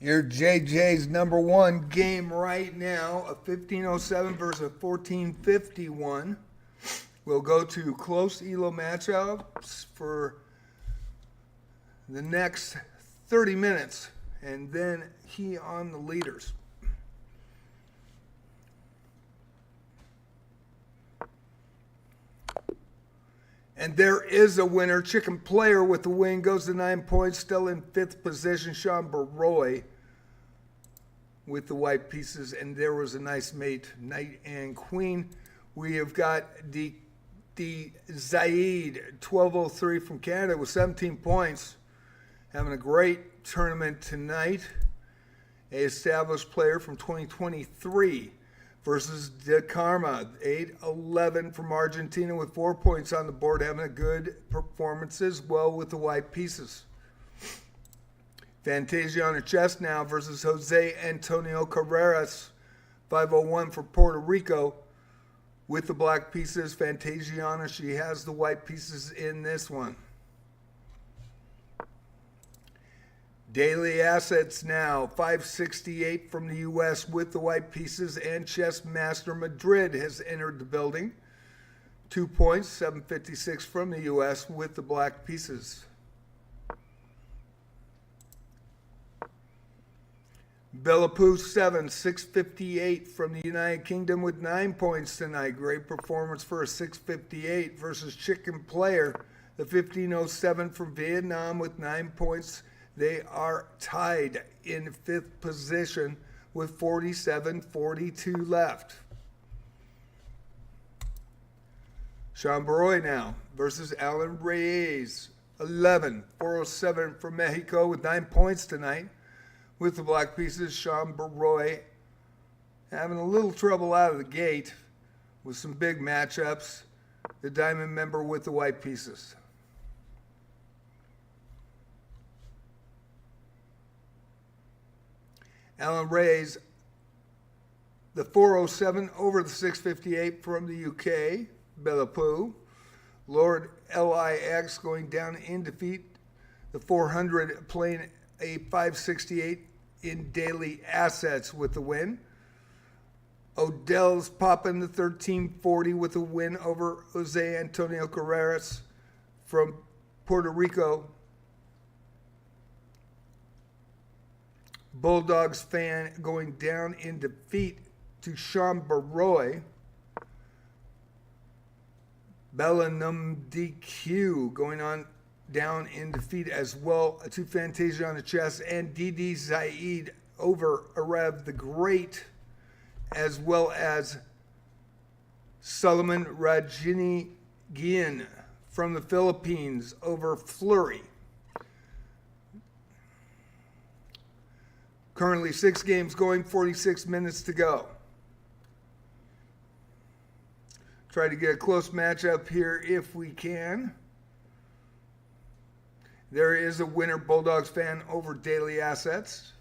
Your JJ's number one game right now, a 1507 versus a 1451. We'll go to close ELO matchups for the next 30 minutes, and then he on the leaders. And there is a winner. Chicken Player with the win, goes to 9 points, still in 5th position. Sean Baroy with the white pieces, and there was a nice mate, knight and queen. We have got the Zaid 1203 from Canada with 17 points, having a great tournament tonight. A established player from 2023 versus De Karma 811 from Argentina with 4 points on the board, having a good performance as well with the white pieces. Fantasia on a chest now versus Jose Antonio Carreras 501 for Puerto Rico with the black pieces. Fantasiana, she has the white pieces in this one. Daily assets now, 568 from the U.S. with the white pieces, and Chess Master Madrid has entered the building. 2 points, 756 from the U.S. with the black pieces. Bellapoo 7, 658 from the United Kingdom with 9 points tonight. Great performance for a 658 versus Chicken Player, the 1507 from Vietnam with 9 points. They are tied in 5th position with 47-42 left. Sean Baroy now versus Alan Reyes, 11-407 from Mexico with 9 points tonight. With the black pieces, Sean Baroy having a little trouble out of the gate with some big matchups. The diamond member with the white pieces. Alan Reyes, the 407 over the 658 from the UK, Bellapoo. Lord LIX going down in defeat. The 400 playing a 568 in daily assets with the win. Odell's popping the 1340 with a win over Jose Antonio Carreras from Puerto Rico. Bulldogs fan going down in defeat to Sean Baroy. Bellingham DQ going on down in defeat as well to Fantasia on the chest, and DD Zaid over Arab the Great, as well as Solomon Rajini Gian from the Philippines over Flurry. Currently 6 games going, 46 minutes to go. Try to get a close matchup here if we can. There is a winner, Bulldogs fan over daily assets.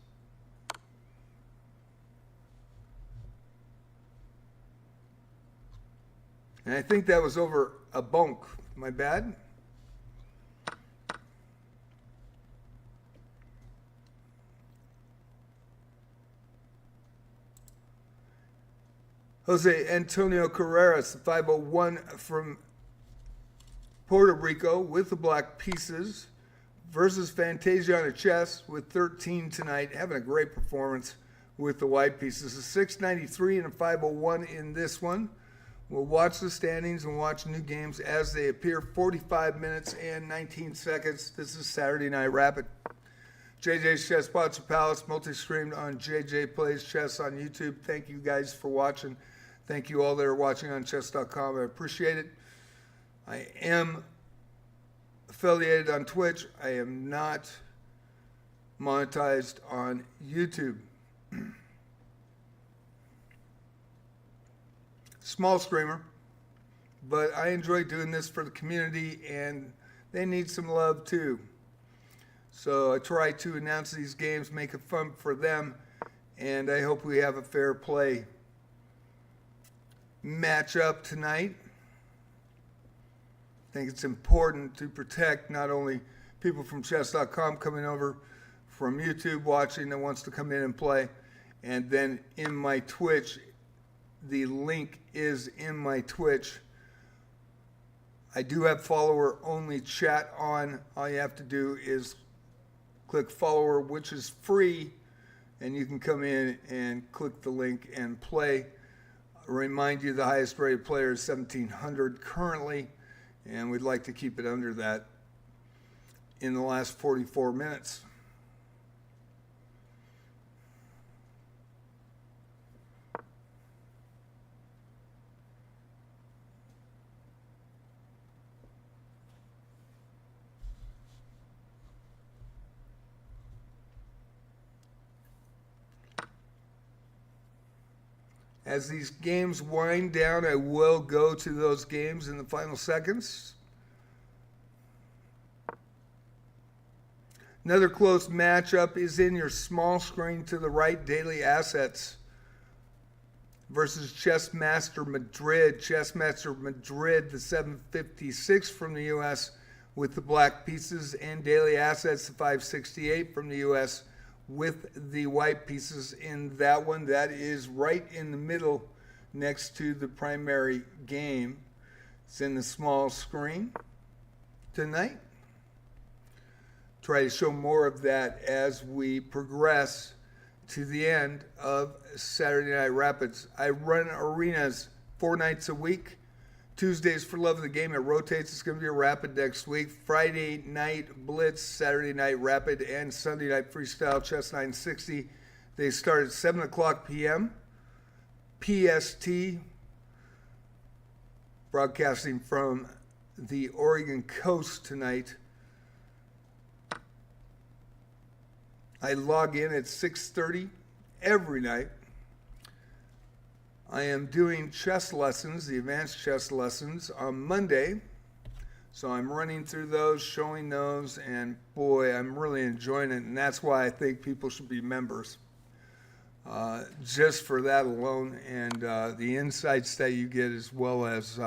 And I think that was over a bonk. My bad. Jose Antonio Carreras, the 501 from Puerto Rico with the black pieces versus Fantasia on a chess with 13 tonight, having a great performance with the white pieces. A 693 and a 501 in this one. We'll watch the standings and watch new games as they appear. 45 minutes and 19 seconds. This is Saturday Night Rapid. JJ's Chess Spots Palace, multi-streamed on JJ Plays Chess on YouTube. Thank you guys for watching. Thank you all that are watching on chess.com. I appreciate it. I am affiliated on Twitch. I am not monetized on YouTube. Small streamer, but I enjoy doing this for the community, and they need some love too. So I try to announce these games, make it fun for them, and I hope we have a fair play matchup tonight. I think it's important to protect not only people from chess.com coming over from YouTube watching that wants to come in and play, and then in my Twitch, the link is in my Twitch. I do have follower only chat on. All you have to do is click follower, which is free, and you can come in and click the link and play. Remind you the highest rated player is 1700 currently, and we'd like to keep it under that in the last 44 minutes. As these games wind down, I will go to those games in the final seconds. Another close matchup is in your small screen to the right, Daily Assets versus Chessmaster Madrid. Chessmaster Madrid, the 756 from the U.S. with the black pieces, and Daily Assets, the 568 from the U.S. with the white pieces in that one. That is right in the middle next to the primary game. It's in the small screen tonight. Try to show more of that as we progress to the end of Saturday Night Rapids. I run arenas 4 nights a week. Tuesdays for Love of the Game, it rotates. It's going to be a Rapid next week. Friday night Blitz, Saturday night Rapid, and Sunday night Freestyle Chess 960. They start at 7 o'clock p.m. PST, broadcasting from the Oregon coast tonight. I log in at 6:30 every night. I am doing chess lessons, the advanced chess lessons, on Monday. So I'm running through those, showing those, and boy, I'm really enjoying it. And that's why I think people should be members. Just for that alone, and the insights that you get, as well as,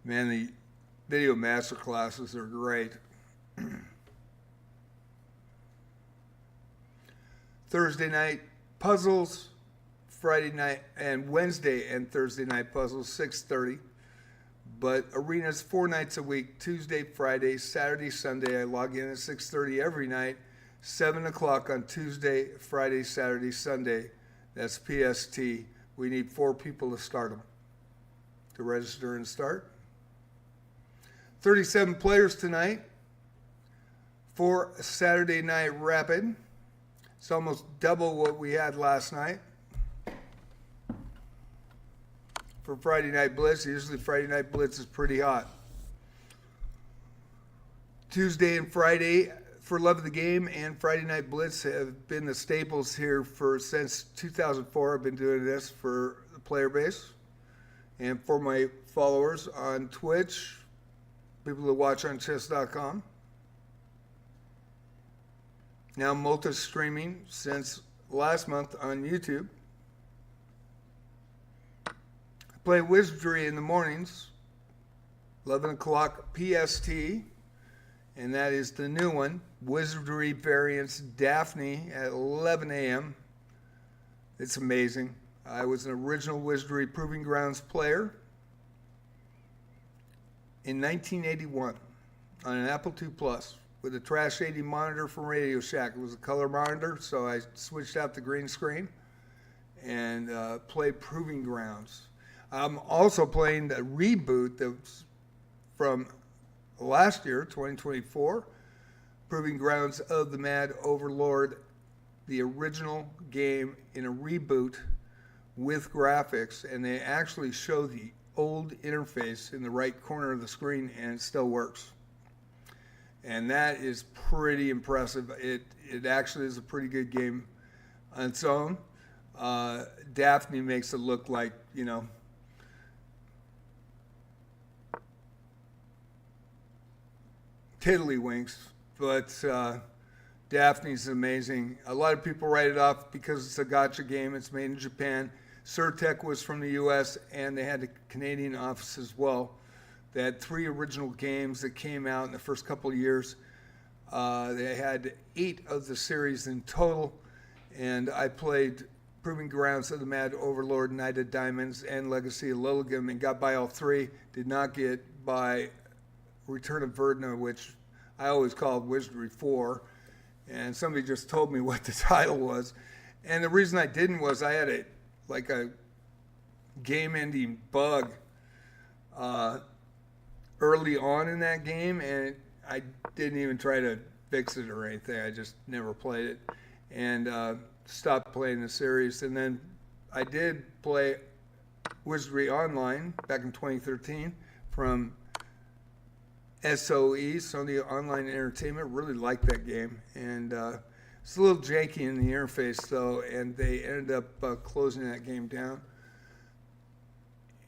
man, the video master classes are great. Thursday night puzzles. Friday night and Wednesday and Thursday night puzzles, 6:30. But arenas 4 nights a week, Tuesday, Friday, Saturday, Sunday. I log in at 6:30 every night, 7 o'clock on Tuesday, Friday, Saturday, Sunday. That's PST. We need 4 people to start them, to register and start. 37 players tonight for Saturday Night Rapid. It's almost double what we had last night. For Friday Night Blitz, usually Friday Night Blitz is pretty hot. Tuesday and Friday for Love of the Game and Friday Night Blitz have been the staples here since 2004. I've been doing this for the player base and for my followers on Twitch, people that watch on chess.com. Now multi-streaming since last month on YouTube. Play Wizardry in the mornings, 11 o'clock PST, and that is the new one, Wizardry Variants Daphne at 11 a.m. It's amazing. I was an original Wizardry Proving Grounds player in 1981 on an Apple II Plus with a Trash 80 monitor from Radio Shack. It was a color monitor, so I switched out the green screen and played Proving Grounds. I'm also playing the reboot that's from last year, 2024, Proving Grounds of the Mad Overlord, the original game in a reboot with graphics, and they actually show the old interface in the right corner of the screen, and it still works. And that is pretty impressive. It actually is a pretty good game on its own. Daphne makes it look like, tiddlywinks, but Daphne's amazing. A lot of people write it off because it's a gotcha game. It's made in Japan. Surtech was from the U.S., and they had a Canadian office as well. They had 3 original games that came out in the first couple of years. They had 8 of the series in total, and I played Proving Grounds of the Mad Overlord, Knight of Diamonds, and Legacy of Lilligam, and got by all 3. Did not get by Return of Verdna, which I always called Wizardry 4, and somebody just told me what the title was. And the reason I didn't was I had a game-ending bug early on in that game, and I didn't even try to fix it or anything. I just never played it, and stopped playing the series. And then I did play Wizardry Online back in 2013 from SOE, Sony Online Entertainment. Really liked that game, and it's a little janky in the interface though, and they ended up closing that game down.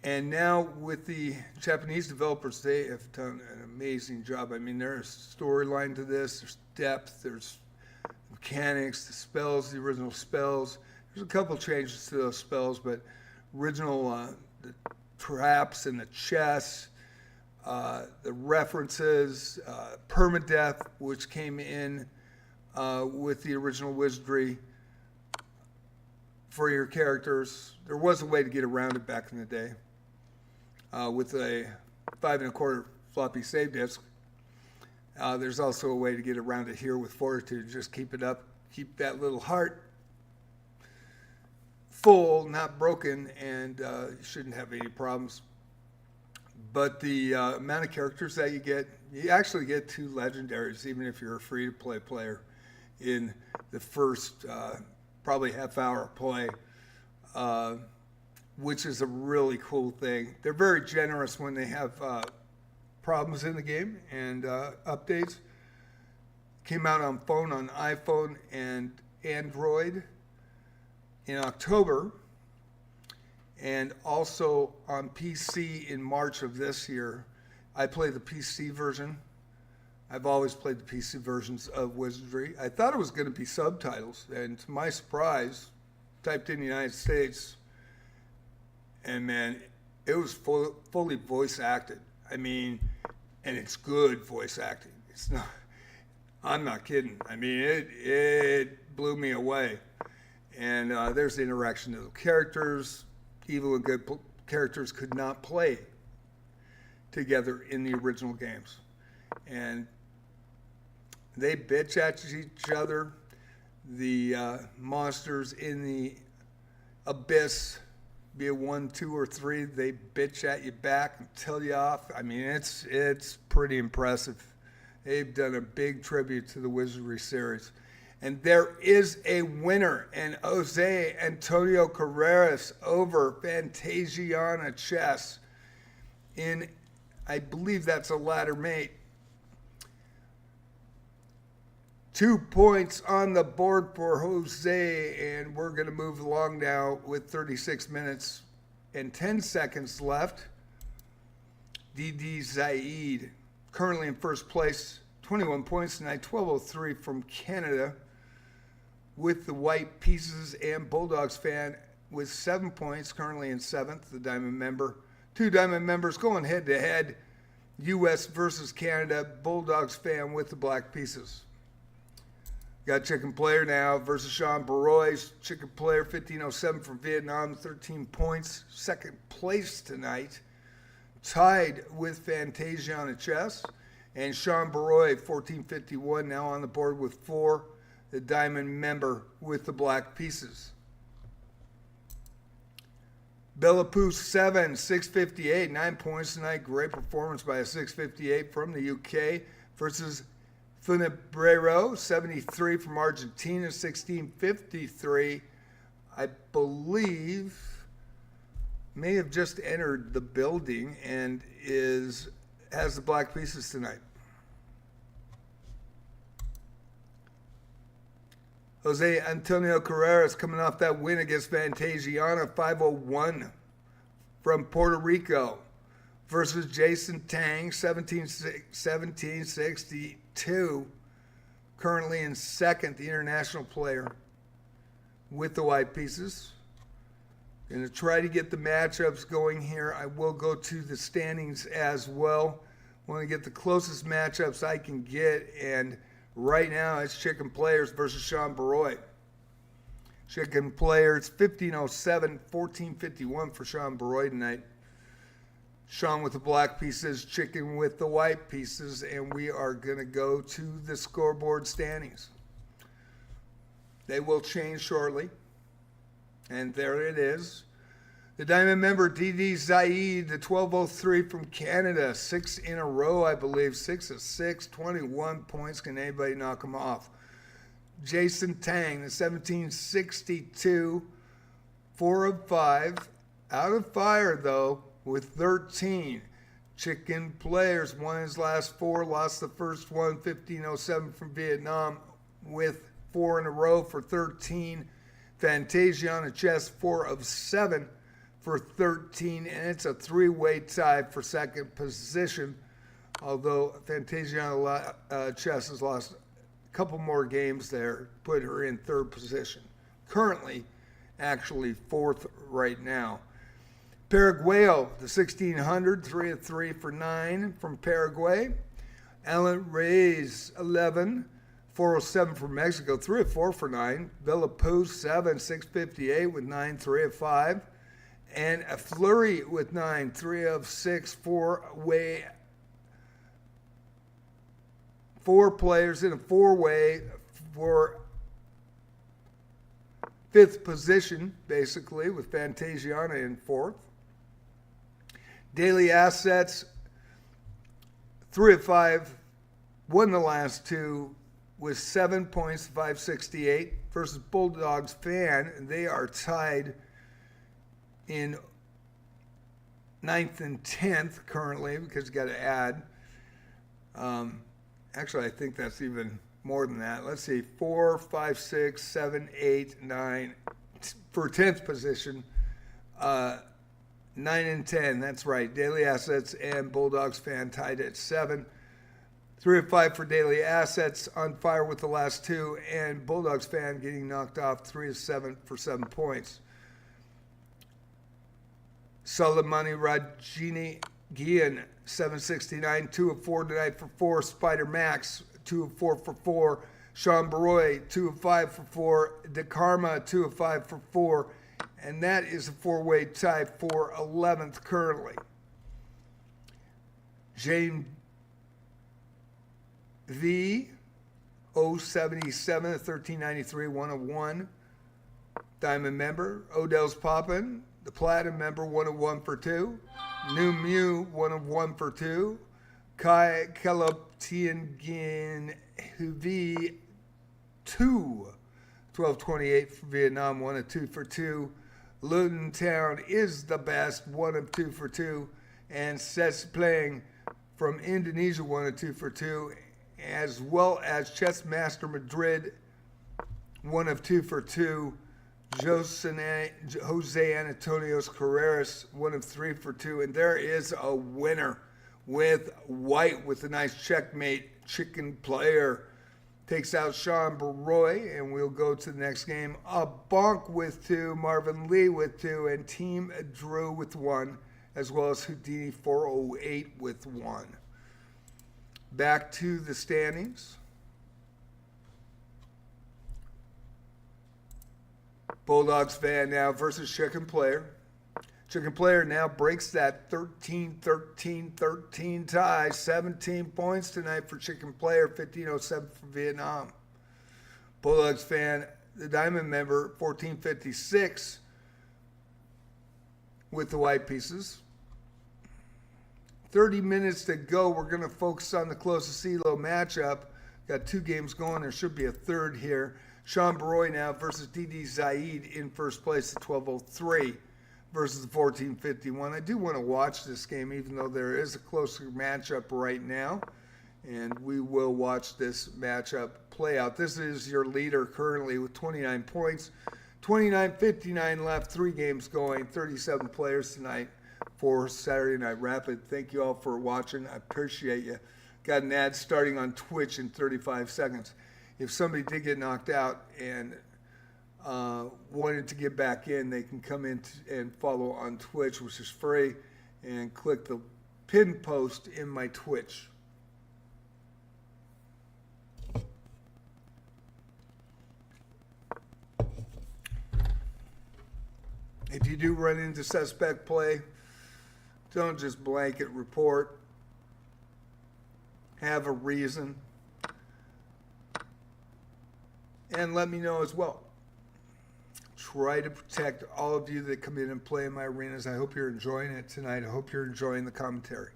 And now with the Japanese developers, they have done an amazing job. I mean, there's storyline to this, there's depth, there's mechanics, the spells, the original spells. There's a couple changes to those spells, but original the traps and the chests, the references, permadeath, which came in with the original Wizardry for your characters. There was a way to get around it back in the day with a 5 1/4 floppy save disk. There's also a way to get around it here with Fortitude. Just keep it up, keep that little heart full, not broken, and you shouldn't have any problems. But the amount of characters that you actually get 2 legendaries, even if you're a free-to-play player in the first probably half hour of play, which is a really cool thing. They're very generous when they have problems in the game and updates. Came out on phone, on iPhone and Android in October, and also on PC in March of this year. I play the PC version. I've always played the PC versions of Wizardry. I thought it was going to be subtitles, and to my surprise, typed in United States, and man, it was fully voice acted. I mean, and it's good voice acting. It's not, I'm not kidding. I mean, it blew me away. And there's the interaction of the characters. Evil and good characters could not play together in the original games. And they bitch at each other. The monsters in the abyss, be it 1, 2, or 3, they bitch at you back and tell you off. I mean, it's pretty impressive. They've done a big tribute to the Wizardry series. And there is a winner, and Jose Antonio Carreras over Fantasiana Chess in, I believe that's a ladder mate. 2 points on the board for Jose, and we're going to move along now with 36 minutes and 10 seconds left. DD Zaid, currently in first place, 21 points tonight, 1203 from Canada, with the white pieces, and Bulldogs fan with 7 points, currently in 7th, the Diamond member. 2 Diamond members going head-to-head, U.S. versus Canada, Bulldogs fan with the black pieces. Got Chicken Player now versus Sean Baroy. Chicken Player 1507 from Vietnam, 13 points. Second place tonight. Tied with Fantasiana Chess. And Sean Baroy, 1451, now on the board with 4. The Diamond member with the black pieces. Bellapoose 7, 658, 9 points tonight. Great performance by a 658 from the UK versus Funebrero, 73 from Argentina, 1653. I believe may have just entered the building and has the black pieces tonight. Jose Antonio Carreras coming off that win against Fantasiana, 501 from Puerto Rico versus Jason Tang, 1762, currently in second, the international player with the white pieces. Going to try to get the matchups going here. I will go to the standings as well. Want to get the closest matchups I can get, and right now it's Chicken Players versus Sean Baroy. Chicken Players 1507, 1451 for Sean Baroy tonight. Sean with the black pieces, Chicken with the white pieces, and we are going to go to the scoreboard standings. They will change shortly, and there it is. The Diamond member DD Zaid, the 1203 from Canada, 6 in a row, I believe, 6 of 6, 21 points. Can anybody knock him off? Jason Tang, the 1762, 4 of 5, out of fire though, with 13. Chicken Players won his last 4, lost the first one, 1507 from Vietnam, with 4 in a row for 13. Fantasia on a chess, 4 of 7 for 13, and it's a 3-way tie for second position, although Fantasia on a chess has lost a couple more games there, put her in 3rd position. Currently, actually 4th right now. Paraguayo, the 1600, 3 of 3 for 9 from Paraguay. Alan Reyes, 11, 407 from Mexico, 3 of 4 for 9. Villapoo, 7, 658 with 9, 3 of 5. And a Flurry with 9, 3 of 6, 4-way. 4 players in a 4-way for 5th position, basically, with Fantasiana in 4th. Daily Assets, 3 of 5, won the last 2 with 7 points, 568 versus Bulldogs Fan. They are tied in 9th and 10th currently, because you got to add. Actually, I think that's even more than that. Let's see, 4, 5, 6, 7, 8, 9 for 10th position. 9 and 10, that's right. Daily Assets and Bulldogs Fan tied at 7. 3 of 5 for Daily Assets, on fire with the last 2, and Bulldogs Fan getting knocked off 3 of 7 for 7 points. Soleimani Rajini Gian, 769, 2 of 4 tonight for 4. Spider Max, 2 of 4 for 4. Sean Baroy, 2 of 5 for 4. De Karma, 2 of 5 for 4. And that is a 4-way tie for 11th currently. Jane V, 077, 1393, 1 of 1. Diamond member. Odell's Poppin', the Platinum member, 1 of 1 for 2. New Mew, 1 of 1 for 2. Kai Keloptiangin Huvi, 2. 1228 for Vietnam, 1 of 2 for 2. Luton Town is the best, 1 of 2 for 2. And Sets Playing from Indonesia, 1 of 2 for 2. As well as Chess Master Madrid, 1 of 2 for 2. Jose Antonio Carreras, 1 of 3 for 2. And there is a winner with white with a nice checkmate. Chicken Player takes out Sean Baroy, and we'll go to the next game. A Bonk with 2, Marvin Lee with 2, and Team Drew with 1, as well as Houdini 408 with 1. Back to the standings. Bulldogs Fan now versus Chicken Player. Chicken Player now breaks that 13-13-13 tie. 17 points tonight for Chicken Player, 1507 for Vietnam. Bulldogs Fan, the Diamond member, 1456 with the white pieces. 30 minutes to go. We're going to focus on the closest CeeLo matchup. Got 2 games going. There should be a third here. Sean Baroy now versus DD Zaid in first place at 1203 versus the 1451. I do want to watch this game, even though there is a closer matchup right now. And we will watch this matchup play out. This is your leader currently with 29 points. 29:59 left, 3 games going, 37 players tonight for Saturday Night Rapid. Thank you all for watching. I appreciate you. Got an ad starting on Twitch in 35 seconds. If somebody did get knocked out and wanted to get back in, they can come in and follow on Twitch, which is free, and click the pin post in my Twitch. If you do run into suspect play, don't just blanket report. Have a reason. And let me know as well. try to protect all of you that come in and play in my arenas. I hope you're enjoying it tonight. I hope you're enjoying the commentary.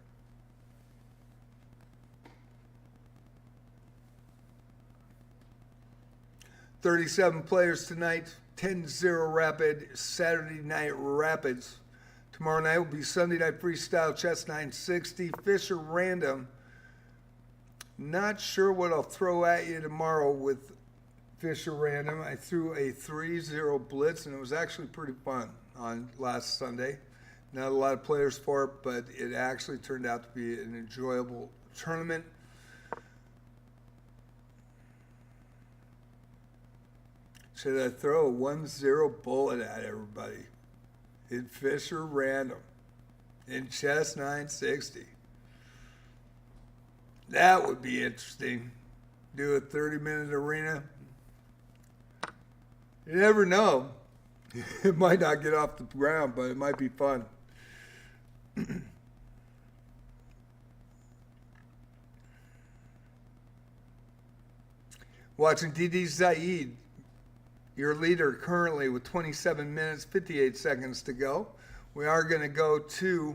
$37 players tonight, 10-0 Rapid, Saturday Night Rapids. Tomorrow night will be Sunday Night Freestyle Chess 960, Fisher Random. Not sure what I'll throw at you tomorrow with Fisher Random. I threw a 3-0 blitz, and it was actually pretty fun on last Sunday. Not a lot of players for it, but it actually turned out to be an enjoyable tournament. Should I throw a 1-0 bullet at everybody in Fisher Random in Chess 960? That would be interesting. Do a 30-minute arena. You never know. It might not get off the ground, but it might be fun. Watching DD Zaid, your leader currently with 27 minutes, 58 seconds to go. We are going to go to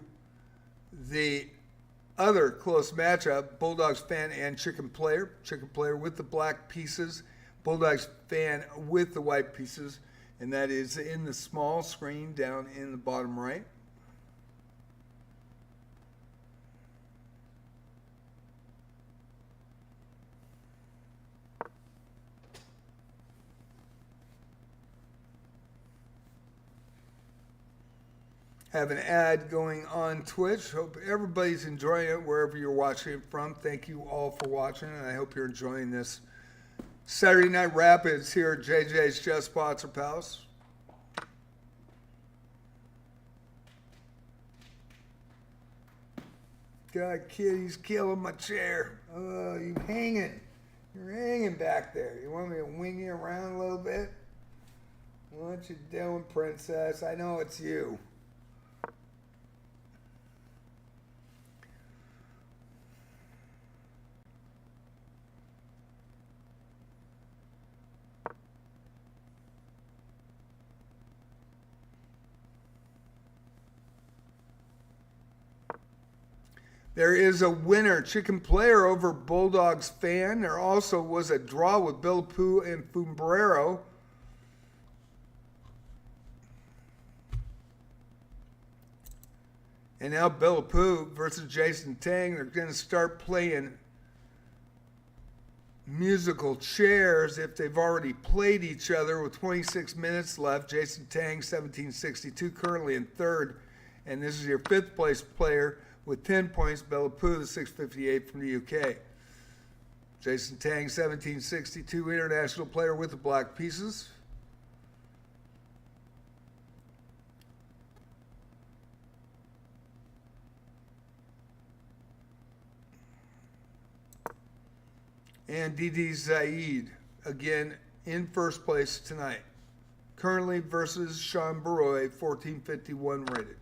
the other close matchup, Bulldogs fan and Chicken Player. Chicken Player with the black pieces, Bulldogs fan with the white pieces, and that is in the small screen down in the bottom right. Have an ad going on Twitch. Hope everybody's enjoying it wherever you're watching it from. Thank you all for watching, and I hope you're enjoying this Saturday Night Rapids here at JJ's Chess Sponsor Palace. God, kid, he's killing my chair. Oh, you hanging. You're hanging back there. You want me to wing you around a little bit? What you doing, princess? I know it's you. There is a winner, Chicken Player over Bulldogs fan. There also was a draw with Billapoo and Fumbrero. And now Billapoo versus Jason Tang. They're going to start playing musical chairs if they've already played each other with 26 minutes left. Jason Tang, 1762, currently in third. And this is your fifth place player with 10 points, Billapoo, the 658 from the UK. Jason Tang, 1762, international player with the black pieces. And DD Zaid, again, in first place tonight. Currently versus Sean Baroy, 1451 rated.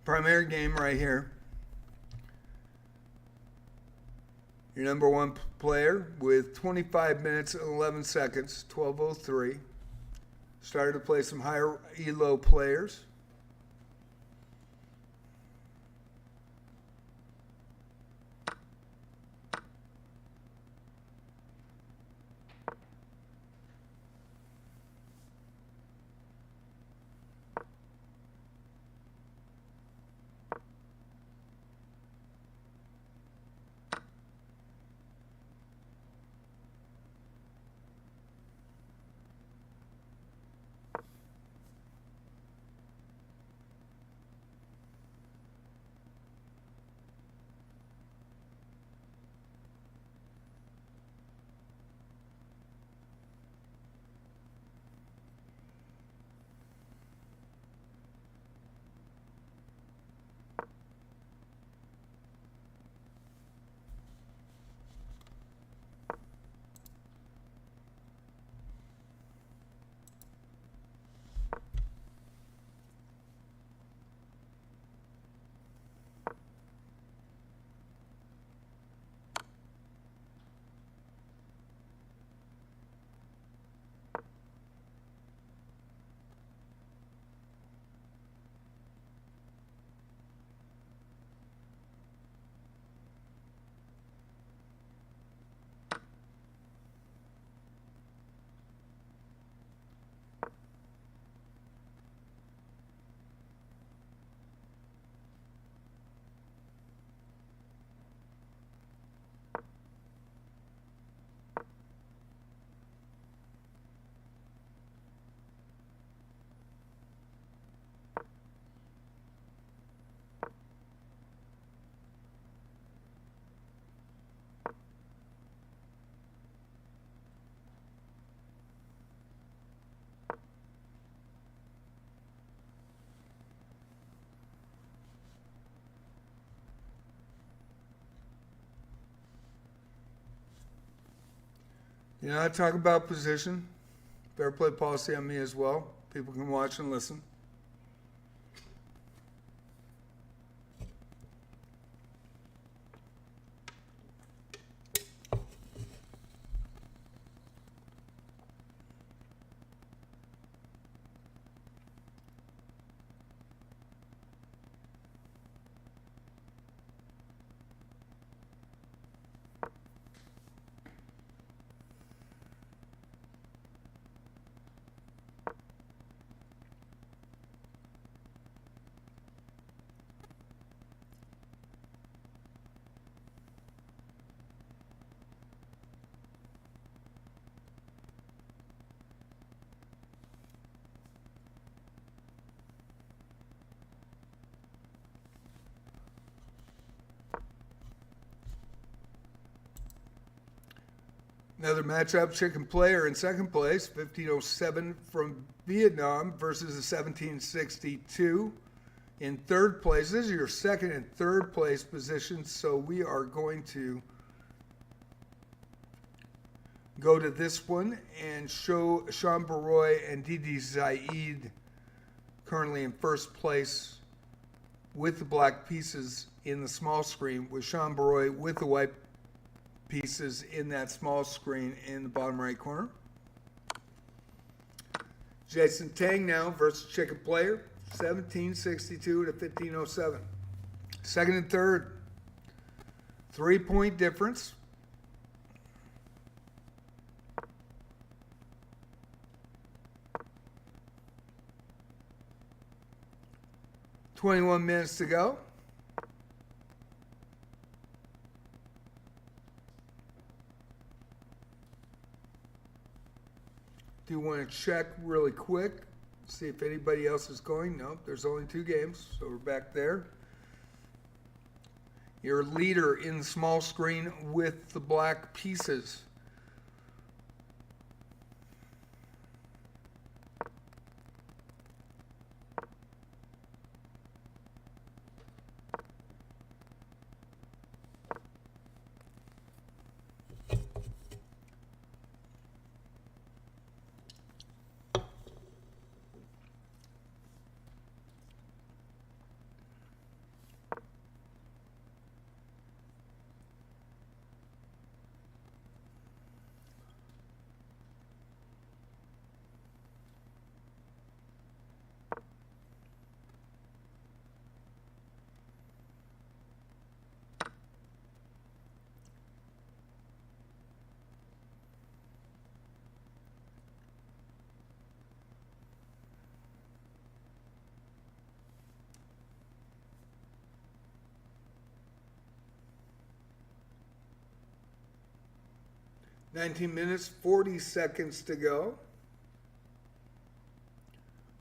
Primary game right here. Your number one player with 25 minutes and 11 seconds, 12:03. Started to play some higher elo players. You know, I talk about position, fair play policy on me as well. People can watch and listen. Another matchup, chicken player in second place, 1507 from Vietnam versus the 1762 in third place. This is your second and third place positions, so we are going to go to this one and show Sean Baroy and Didi Zaid currently in first place with the black pieces in the small screen, with Sean Baroy with the white pieces in that small screen in the bottom right corner. Jason Tang now versus chicken player, 1762 to 1507. Second and third, 3-point difference. "21 minutes to go." Do you want to check really quick, see if anybody else is going? Nope, there's only 2 games, so we're back there. Your leader in the small screen with the black pieces. "19 minutes, 40 seconds to go."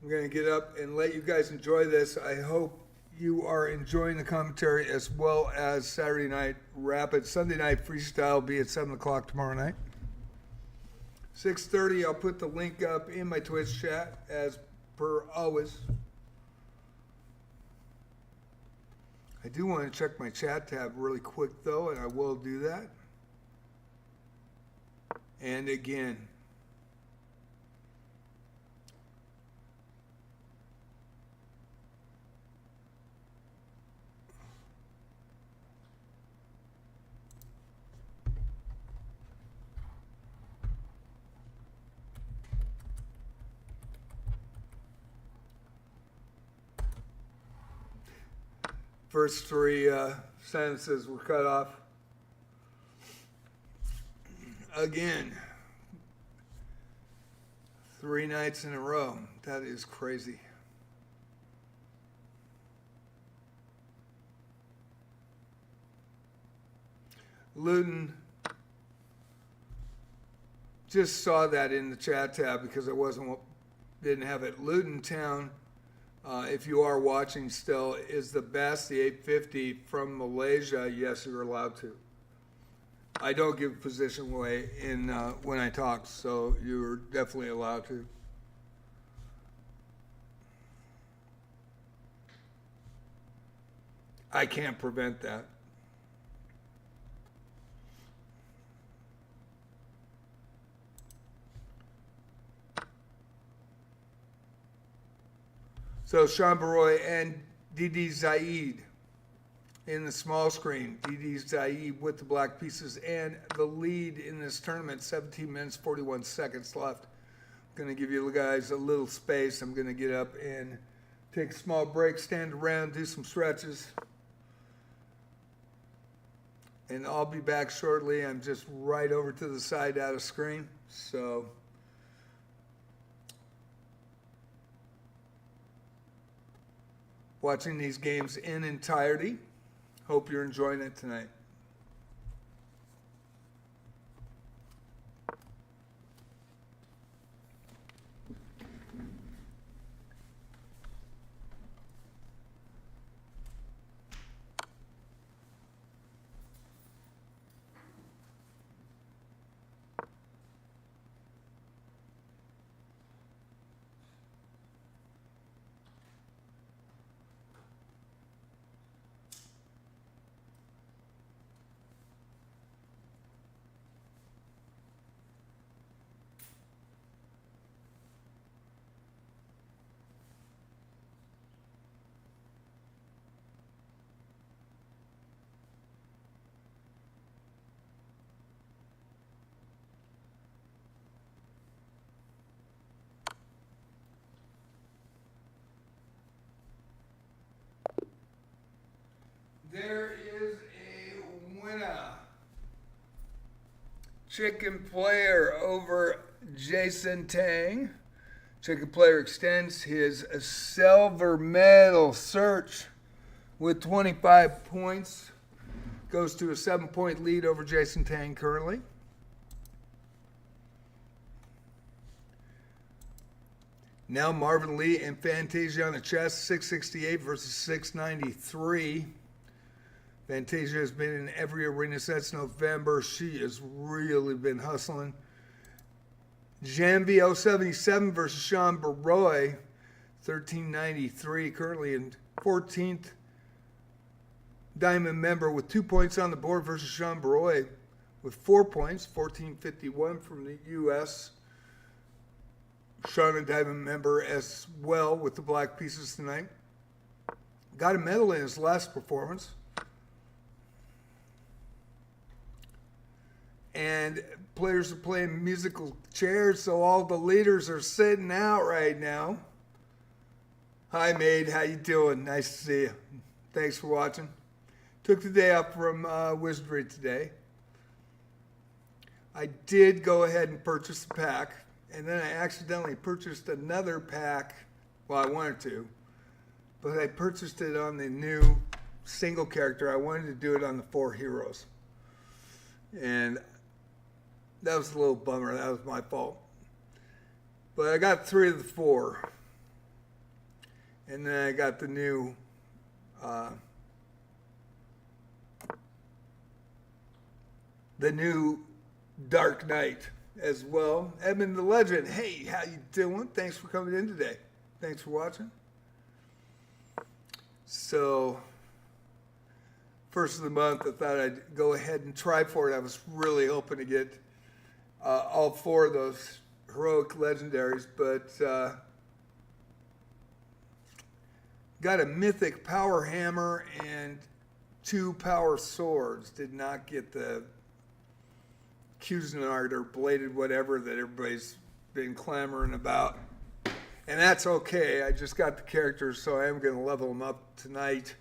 I'm going to get up and let you guys enjoy this. I hope you are enjoying the commentary as well as Saturday Night Rapid. Sunday Night Freestyle will be at 7 o'clock tomorrow night. 6:30, I'll put the link up in my Twitch chat as per always. I do want to check my chat tab really quick though, and I will do that. And again, first 3 sentences were cut off. Again, 3 nights in a row. That is crazy. Luton, just saw that in the chat tab because I didn't have it. Luton Town, if you are watching still, is the best. The 850 from Malaysia. Yes, you're allowed to. I don't give position away in when I talk, so you're definitely allowed to. I can't prevent that. . So Sean Baroy and Didi Zaid in the small screen. Didi Zaid with the black pieces and the lead in this tournament, 17 minutes, 41 seconds left. I'm going to give you guys a little space. I'm going to get up and take a small break, stand around, do some stretches. And I'll be back shortly. I'm just right over to the side out of screen. So watching these games in entirety. Hope you're enjoying it tonight. There is a winner. Chicken Player over Jason Tang. Chicken Player extends his silver medal search with 25 points. Goes to a 7-point lead over Jason Tang currently. Now Marvin Lee and Fantasia on the chest, 668 versus 693. Fantasia has been in every arena since November. She has really been hustling. Janvi 077 versus Sean Baroy, 1393, currently in 14th. Diamond member with 2 points on the board versus Sean Baroy with 4 points, 1451 from the U.S. Sean, a Diamond member as well with the black pieces tonight. Got a medal in his last performance. And players are playing musical chairs, so all the leaders are sitting out right now. Hi, Maid. How you doing? Nice to see you. Thanks for watching. Took the day off from Wizardry today. I did go ahead and purchase a pack, and then I accidentally purchased another pack. Well, I wanted to, but I purchased it on the new single character. I wanted to do it on the 4 heroes. And that was a little bummer. That was my fault. But I got 3 of the 4. And then I got the new Dark Knight as well. Edmund the Legend. Hey, how you doing? Thanks for coming in today. Thanks for watching. So, first of the month, I thought I'd go ahead and try for it. I was really hoping to get all 4 of those heroic legendaries, but got a mythic power hammer and 2 power swords. Did not get the Cuisinart or bladed whatever that everybody's been clamoring about. And that's okay. I just got the characters, so I am going to level them up tonight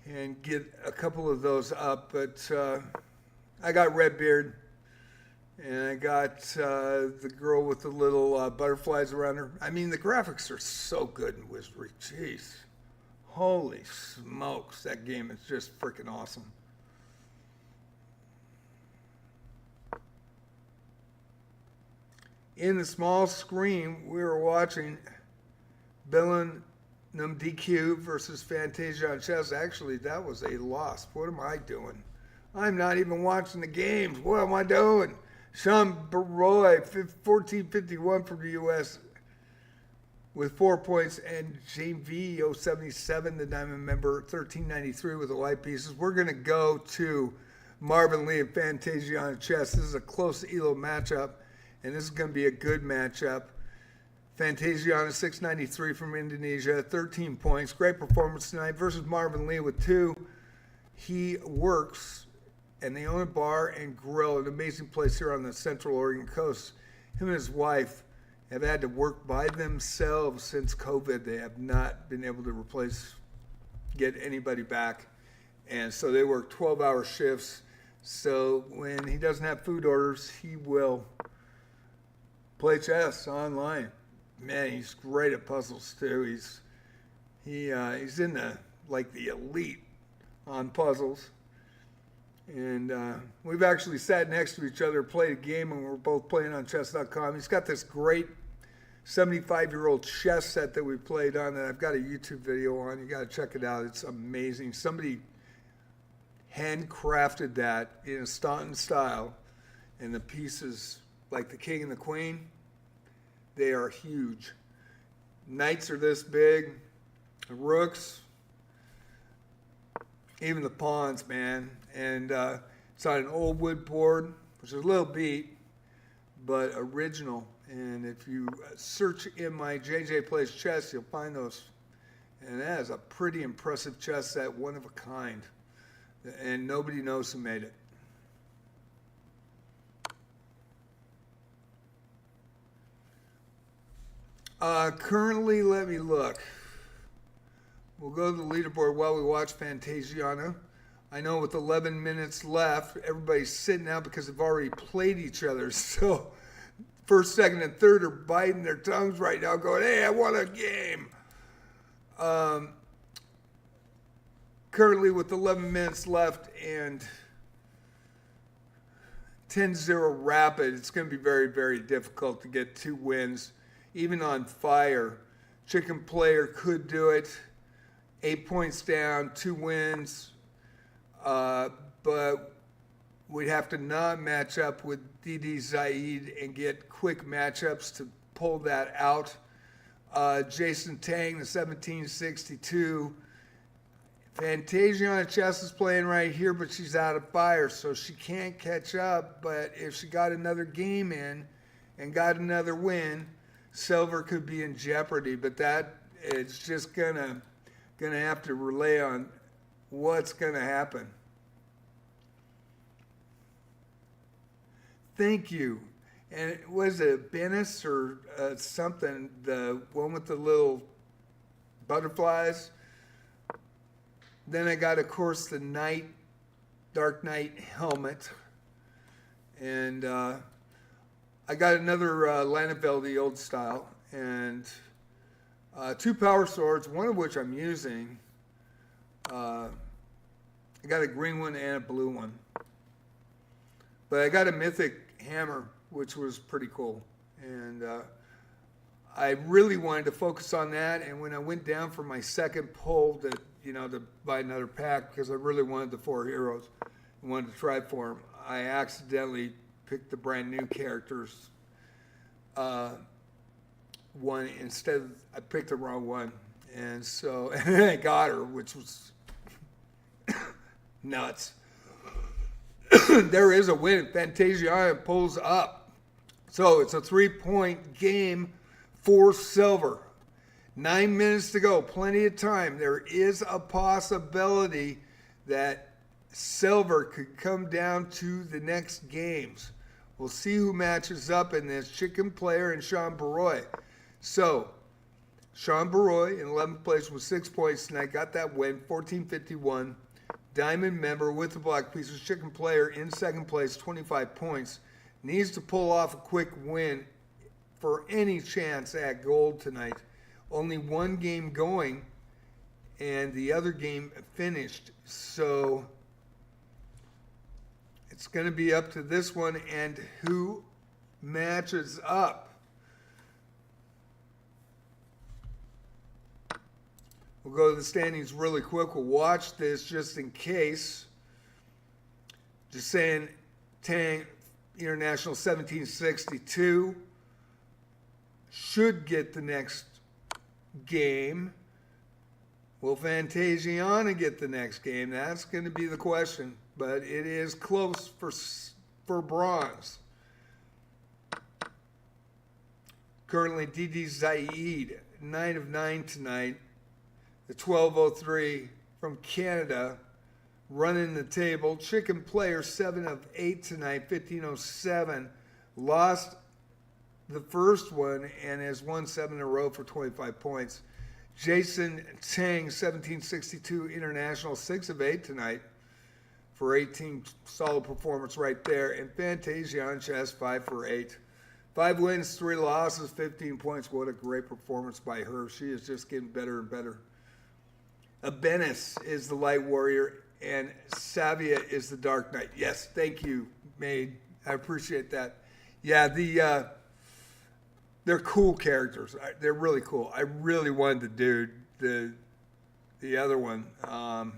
and get a couple of those up. But I got Redbeard, and I got the girl with the little butterflies around her. I mean, the graphics are so good in Wizardry. Jeez. Holy smokes. That game is just freaking awesome. In the small screen, we were watching Bellingham DQ versus Fantasia on chess. Actually, that was a loss. What am I doing? I'm not even watching the games. What am I doing? Sean Baroy, 1451 from the U.S. with 4 points, and JV 077, the Diamond member, 1393 with the light pieces. We're going to go to Marvin Lee and Fantasia on chess. This is a close ELO matchup, and this is going to be a good matchup. Fantasiana 693 from Indonesia, 13 points. Great performance tonight versus Marvin Lee with 2. He works, and they own a bar and grill, an amazing place here on the Central Oregon coast. Him and his wife have had to work by themselves since COVID. They have not been able to get anybody back. And so they work 12-hour shifts. So when he doesn't have food orders, he will play chess online. Man, he's great at puzzles too. He's in the elite on puzzles. And we've actually sat next to each other, played a game, and we're both playing on chess.com. He's got this great 75-year-old chess set that we played on that I've got a YouTube video on. You got to check it out. It's amazing. Somebody handcrafted that in a Staunton style, and the pieces, like the king and the queen, they are huge. Knights are this big. The rooks, even the pawns, man. And it's on an old wood board, which is a little beat, but original. And if you search in my JJ Plays Chess, you'll find those. And that is a pretty impressive chess set, one of a kind. And nobody knows who made it. Currently, let me look. We'll go to the leaderboard while we watch Fantasiana. I know with 11 minutes left, everybody's sitting out because they've already played each other. So first, second, and third are biting their tongues right now going, hey, I want a game. Currently with 11 minutes left and 10-0 rapid, it's going to be very, very difficult to get 2 wins. Even on fire, Chicken Player could do it. 8 points down, 2 wins. But we'd have to not match up with DD Zaid and get quick matchups to pull that out. Jason Tang, the 1762. Fantasiana Chess is playing right here, but she's out of fire, so she can't catch up. But if she got another game in and got another win, silver could be in jeopardy. But that it's just gonna have to rely on what's gonna happen. Thank you. And was it Bennis or something? The one with the little butterflies. Then I got, of course, the Dark Knight helmet. And I got another Lanavel, the old style. And 2 power swords, one of which I'm using. I got a green one and a blue one. But I got a mythic hammer, which was pretty cool. And I really wanted to focus on that. And when I went down for my second pull to buy another pack, because I really wanted the 4 heroes and wanted to try for them, I accidentally picked the brand new characters one instead of, I picked the wrong one. And so and I got her, which was nuts. There is a win. Fantasiana pulls up. So it's a 3-point game for silver. 9 minutes to go. Plenty of time. There is a possibility that silver could come down to the next games. We'll see who matches up in this. Chicken Player and Sean Baroy. So Sean Baroy in 11th place with 6 points tonight. Got that win. 1451. Diamond member with the black pieces. Chicken Player in 2nd place, 25 points. Needs to pull off a quick win for any chance at gold tonight. Only 1 game going, and the other game finished. So it's going to be up to this one and who matches up. We'll go to the standings really quick. We'll watch this just in case. Just saying, Tang International 1762 should get the next game. Will Fantasiana get the next game? That's going to be the question. But it is close for bronze. Currently, DD Zaid, 9 of 9 tonight. The 1203 from Canada, running the table. Chicken Player, 7 of 8 tonight, 1507. Lost the first one and has won 7 in a row for 25 points. Jason Tang, 1762 International, 6 of 8 tonight for 18. Solid performance right there. And Fantasia on chess, 5 for 8. 5 wins, 3 losses, 15 points. What a great performance by her. She is just getting better and better. Abenis is the Light Warrior, and Savia is the Dark Knight. Yes, thank you, Maid. I appreciate that. Yeah, they're cool characters. They're really cool. I really wanted to do the other one, and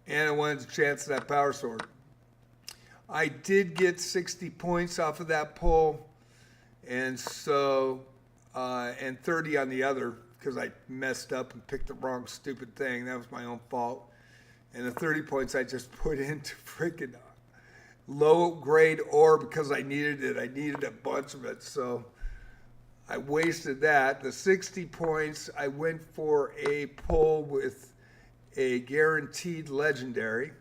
I wanted to chance that Power Sword. I did get 60 points off of that poll, and so and 30 on the other because I messed up and picked the wrong stupid thing. That was my own fault. And the 30 points I just put into freaking low grade ore because I needed it. I needed a bunch of it, so I wasted that. The 60 points, I went for a pull with a guaranteed legendary.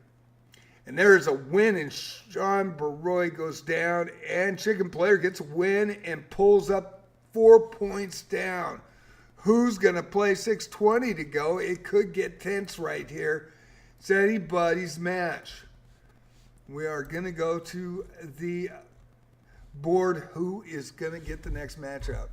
And there is a win, and Sean Baroy goes down, and Chicken Player gets a win and pulls up 4 points down. Who's going to play 620 to go? It could get tense right here. It's anybody's match. We are going to go to the board. Who is going to get the next matchup?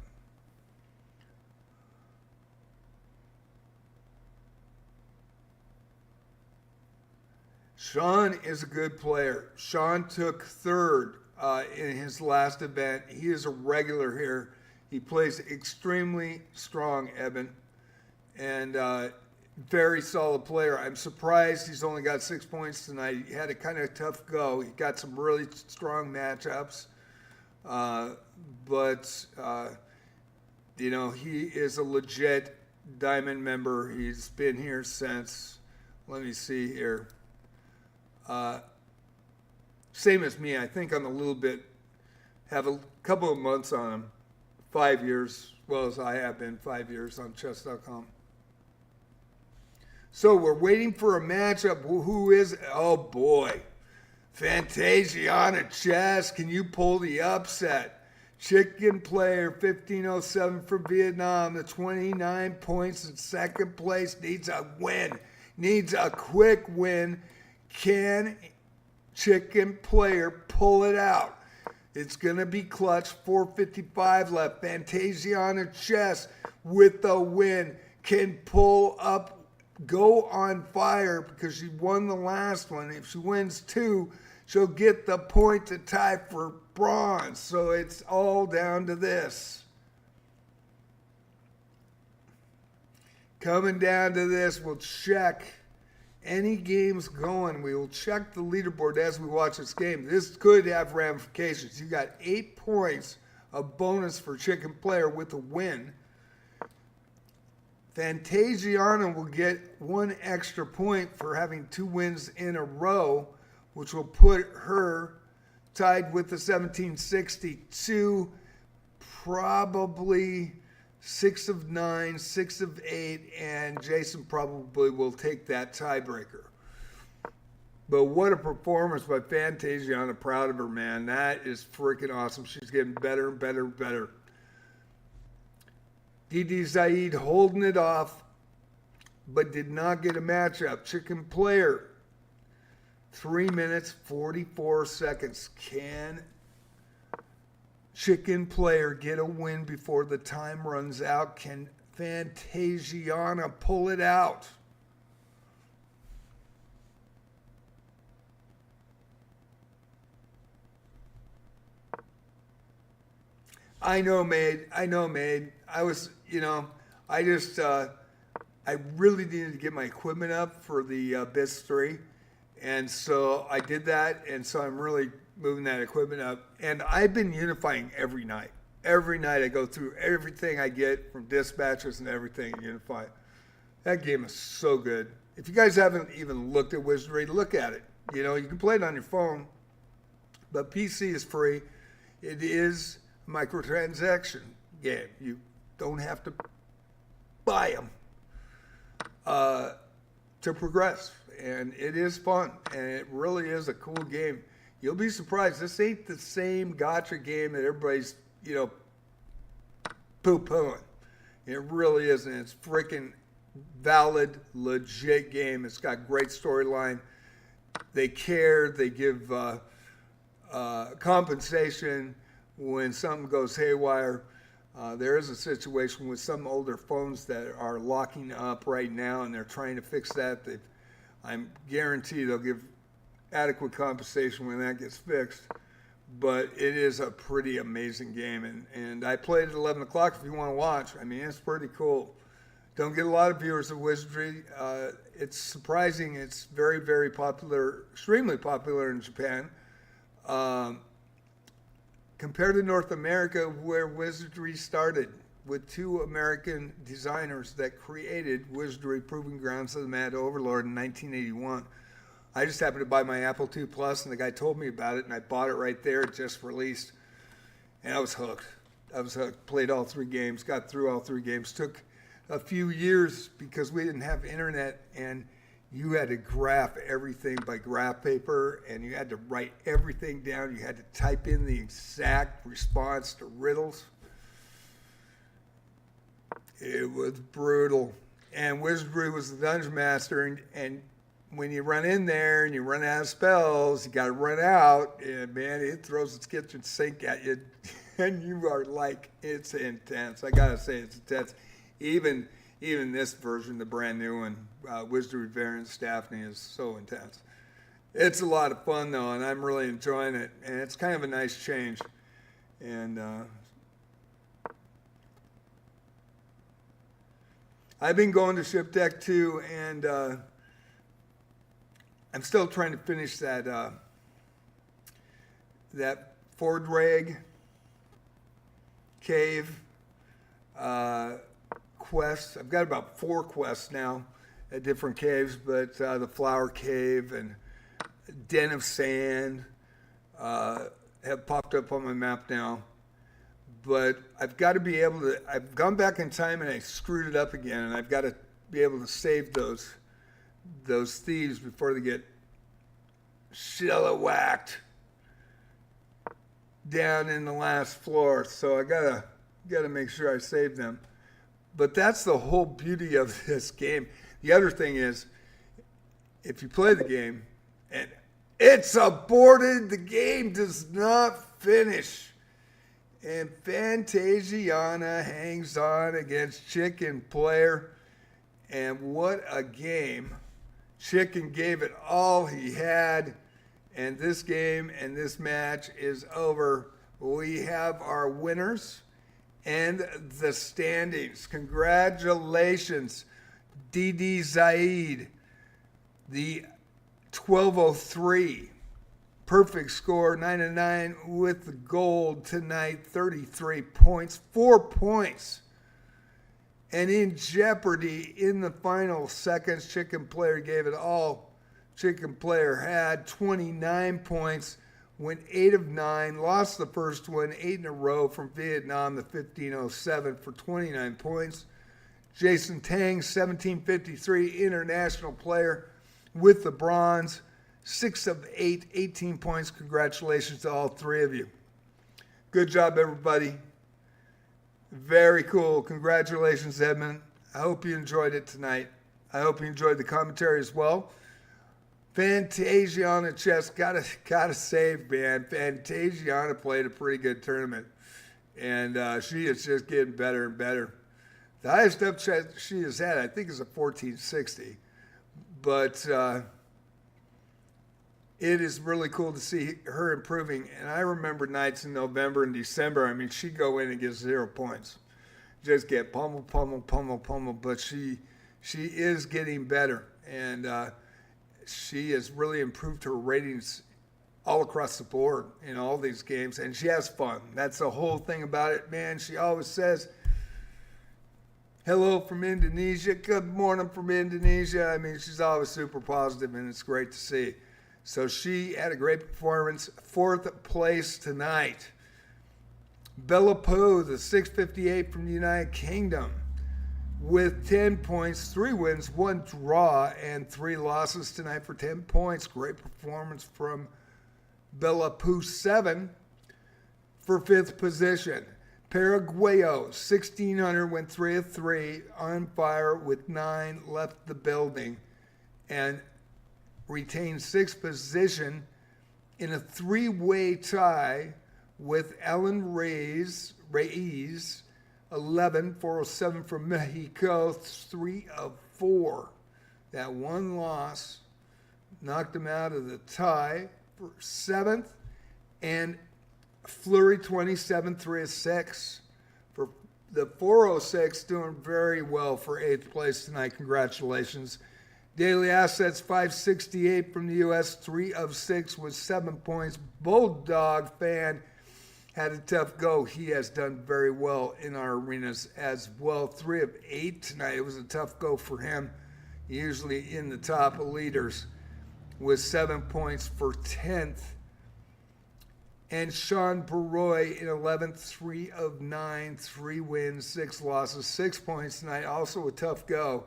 Sean is a good player. Sean took third in his last event. He is a regular here. He plays extremely strong, Eben, and very solid player. I'm surprised he's only got 6 points tonight. He had a kind of tough go. He got some really strong matchups, but he is a legit Diamond member. He's been here since, let me see here. Same as me. I think I'm a little bit, have a couple of months on him. 5 years, well as I have been 5 years on chess.com. So we're waiting for a matchup. Who is it? Oh boy. Fantasiana Chess. Can you pull the upset? Chicken Player 1507 from Vietnam. The 29 points in second place. Needs a win. Needs a quick win. Can Chicken Player pull it out? It's going to be clutch. 4:55 left. Fantasiana Chess with the win can pull up, go on fire because she won the last one. If she wins 2, she'll get the point to tie for bronze. So it's all down to this. Coming down to this, we'll check any games going. We will check the leaderboard as we watch this game. This could have ramifications. You got 8 points of bonus for Chicken Player with a win. Fantasiana will get 1 extra point for having 2 wins in a row, which will put her tied with the 1762, probably 6 of 9, 6 of 8, and Jason probably will take that tiebreaker. But what a performance by Fantasiana. Proud of her, man. That is freaking awesome. She's getting better and better and better. DD Zaid holding it off, but did not get a matchup. Chicken Player, 3 minutes, 44 seconds. Can Chicken Player get a win before the time runs out? Can Fantasiana pull it out? I know, Maid. I was, I really needed to get my equipment up for the BIS 3. And so I did that. And so I'm really moving that equipment up. And I've been unifying every night. Every night I go through everything I get from dispatches and everything and unify. That game is so good. If you guys haven't even looked at Wizardry, look at it. You can play it on your phone, but PC is free. It is microtransaction game. You don't have to buy them to progress. And it is fun, and it really is a cool game. You'll be surprised. This ain't the same gotcha game that everybody's, poo-pooing. It really isn't. It's freaking valid, legit game. It's got great storyline. They care. They give compensation when something goes haywire. There is a situation with some older phones that are locking up right now, and they're trying to fix that. I'm guaranteed they'll give adequate compensation when that gets fixed. But it is a pretty amazing game, and I played at 11 o'clock if you want to watch. I mean, it's pretty cool. Don't get a lot of viewers of Wizardry. It's surprising. It's very, very popular, extremely popular in Japan. Compared to North America, where Wizardry started, with 2 American designers that created Wizardry Proving Grounds of the Mad Overlord in 1981. I just happened to buy my Apple II Plus, and the guy told me about it, and I bought it right there. It just released, and I was hooked. Played all 3 games, got through all 3 games. Took a few years because we didn't have internet, and you had to graph everything by graph paper, and you had to write everything down. You had to type in the exact response to riddles. It was brutal. And Wizardry was the dungeon master, and when you run in there and you run out of spells, you got to run out, and man, it throws its kitchen sink at you, and you are like, it's intense. I got to say, it's intense. Even this version, the brand new one, Wizardry Variant Daphne, is so intense. It's a lot of fun, though, and I'm really enjoying it, and it's kind of a nice change. And I've been going to Ship Deck, too, and I'm still trying to finish that Fordrag cave quest. I've got about 4 quests now at different caves, but the Flower Cave and Den of Sand have popped up on my map now. But I've got to be able to, I've gone back in time and I screwed it up again, and I've got to be able to save those thieves before they get shell-whacked down in the last floor. So I gotta make sure I save them. But that's the whole beauty of this game. The other thing is, if you play the game and it's aborted, the game does not finish. And Fantasiana hangs on against Chicken Player. And what a game. Chicken gave it all he had. And this game and this match is over. We have our winners and the standings. Congratulations, DD Zaid, the 1203. Perfect score, 9-9 with the gold tonight, 33 points, 4 points. And in jeopardy in the final seconds, Chicken Player gave it all. Chicken Player had 29 points, went 8 of 9, lost the first one, 8 in a row from Vietnam, the 1507 for 29 points. Jason Tang, 1753, international player with the bronze, 6 of 8, 18 points. Congratulations to all 3 of you. Good job, everybody. Very cool. Congratulations, Edmund. I hope you enjoyed it tonight. I hope you enjoyed the commentary as well. Fantasiana chess, gotta save, man. Fantasiana played a pretty good tournament, and she is just getting better and better. The highest upset she has had, I think, is a 1460, but it is really cool to see her improving. And I remember nights in November and December. I mean, she'd go in and get 0 points, just get pummel, but she is getting better, and she has really improved her ratings all across the board in all these games, and she has fun. That's the whole thing about it, man. She always says, hello from Indonesia, good morning from Indonesia. I mean, she's always super positive, and it's great to see. So she had a great performance, 4th place tonight. Bella Poe, the 658 from the United Kingdom, with 10 points, 3 wins, 1 draw, and 3 losses tonight for 10 points. Great performance from Bella Poe 7 for 5th position. Paraguayo, 1600, went 3 of 3, on fire with 9, left the building, and retained 6th position in a 3-way tie with Ellen Reyes, 11, 407 from Mexico, 3 of 4. That one loss knocked him out of the tie for 7th, and Fleury 27, 3 of 6 for the 406, doing very well for 8th place tonight. Congratulations. Daily Assets 568 from the U.S., 3 of 6 with 7 points. Bulldog fan had a tough go. He has done very well in our arenas as well. 3 of 8 tonight. It was a tough go for him. Usually in the top of leaders with 7 points for 10th. And Sean Baroy in 11th, 3 of 9, 3 wins, 6 losses, 6 points tonight. Also a tough go.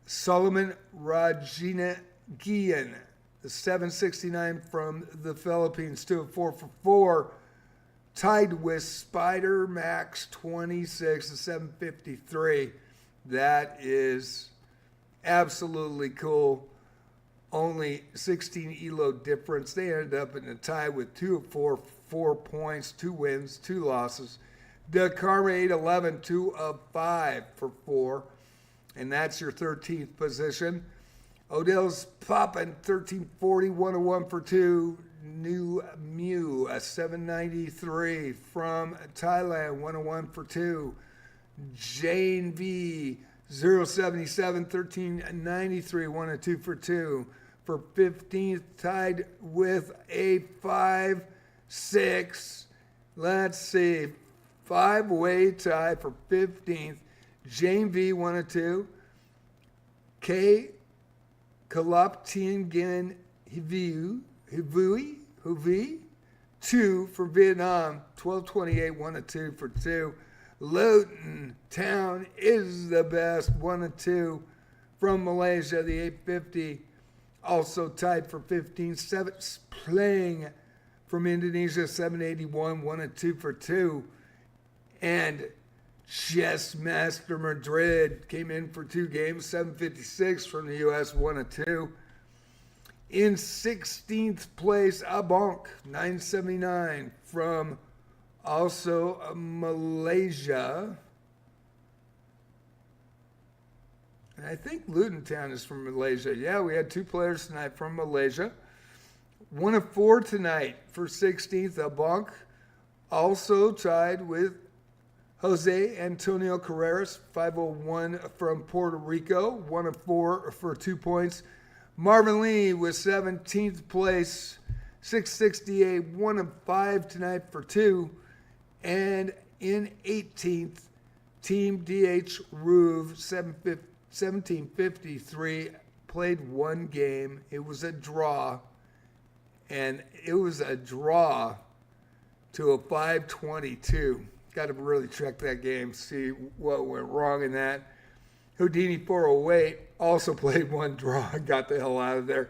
Solomon Rajina Gian, the 769 from the Philippines, 2 of 4 for 4, tied with Spider Max 26, the 753. That is absolutely cool. Only 16 ELO difference. They ended up in a tie with 2 of 4, 4 points, 2 wins, 2 losses. DeCarme 811, 2 of 5 for 4. And that's your 13th position. Odell's popping 1340, 101 for 2. New Mew, a 793 from Thailand, 101 for 2. Jane V, 077, 1393, 102 for 2. For 15th, tied with a 5-6. Let's see. 5-way tie for 15th. Jane V, 102. K. Kaloptiangan Hivui, 2 for Vietnam. 1228, 102 for 2. Luton Town is the best, 102 from Malaysia, the 850. Also tied for 15. 7th playing from Indonesia, 781, 102 for 2. And Chess Master Madrid came in for 2 games, 756 from the U.S., 102. In 16th place, Abonk, 979 from also Malaysia. And I think Luton Town is from Malaysia. Yeah, we had 2 players tonight from Malaysia. 1 of 4 tonight for 16th, Abonk. Also tied with Jose Antonio Carreras, 501 from Puerto Rico, 1 of 4 for 2 points. Marvin Lee with 17th place, 668, 1 of 5 tonight for 2. And in 18th, Team DH Ruve, 1753, played 1 game. It was a draw, and it was a draw to a 522. Got to really check that game, see what went wrong in that. Houdini 408 also played 1 draw and got the hell out of there.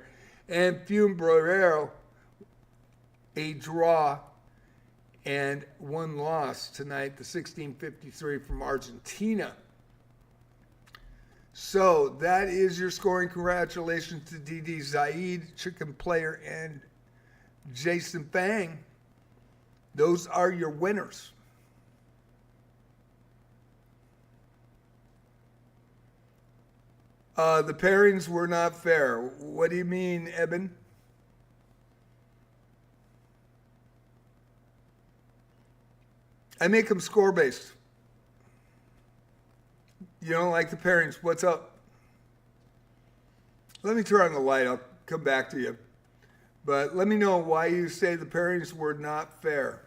And Fume Borrero, a draw and 1 loss tonight, the 1653 from Argentina. So that is your scoring. Congratulations to DD Zaid, Chicken Player, and Jason Fang. Those are your winners. The pairings were not fair. What do you mean, Eben? I make them score-based. You don't like the pairings. What's up? Let me turn on the light. I'll come back to you. But let me know why you say the pairings were not fair.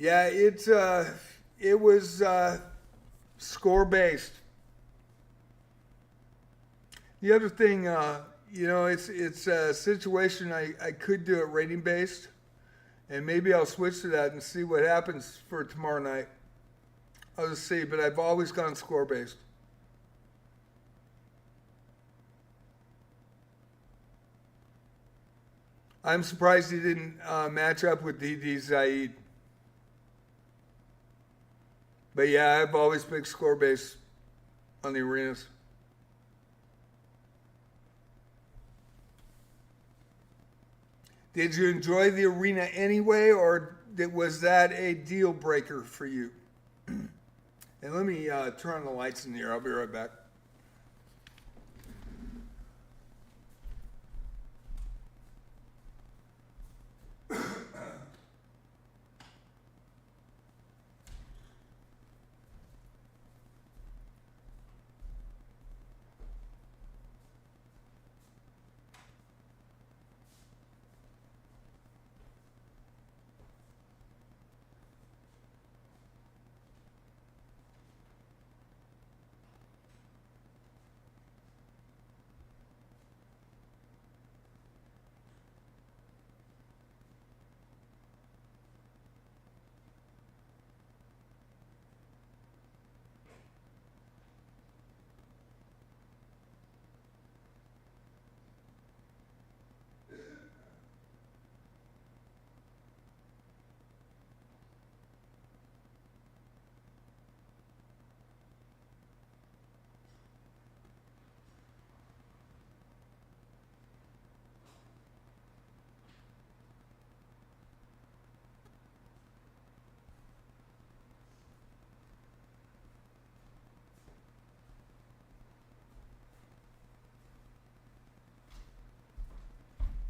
Yeah, it was score-based. The other thing It's a situation I could do it rating based, and maybe I'll switch to that and see what happens for tomorrow night. I'll just see, but I've always gone score based. I'm surprised he didn't match up with DD Zaid. But yeah, I've always picked score based on the arenas. Did you enjoy the arena anyway, or was that a deal breaker for you? And let me turn on the lights in here. I'll be right back.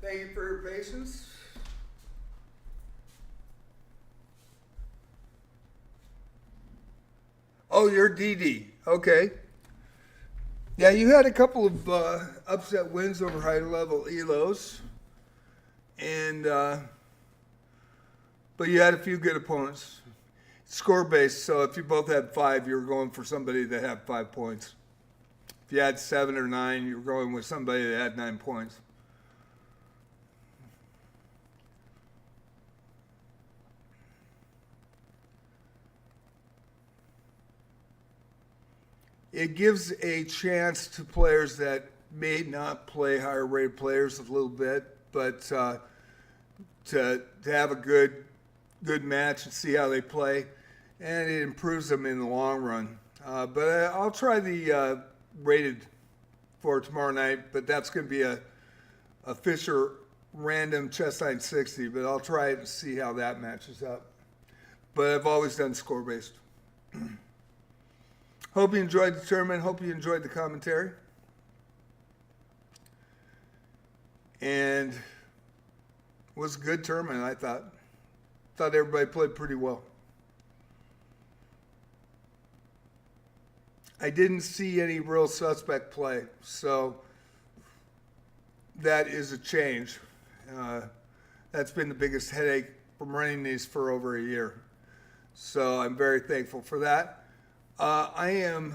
Thank you for your patience. Oh, you're DD. Okay. Yeah, you had a couple of upset wins over high level ELOs, and but you had a few good opponents. Score based, so if you both had 5, you were going for somebody that had 5 points. If you had 7 or 9, you were going with somebody that had 9 points. It gives a chance to players that may not play higher rated players a little bit, but to have a good match and see how they play, and it improves them in the long run. But I'll try the rated for tomorrow night, but that's going to be a Fisher random chest 960, but I'll try it and see how that matches up. But I've always done score based. Hope you enjoyed the tournament. Hope you enjoyed the commentary. And it was a good tournament, I thought. Thought everybody played pretty well. I didn't see any real suspect play, so that is a change. That's been the biggest headache from running these for over a year. So I'm very thankful for that. I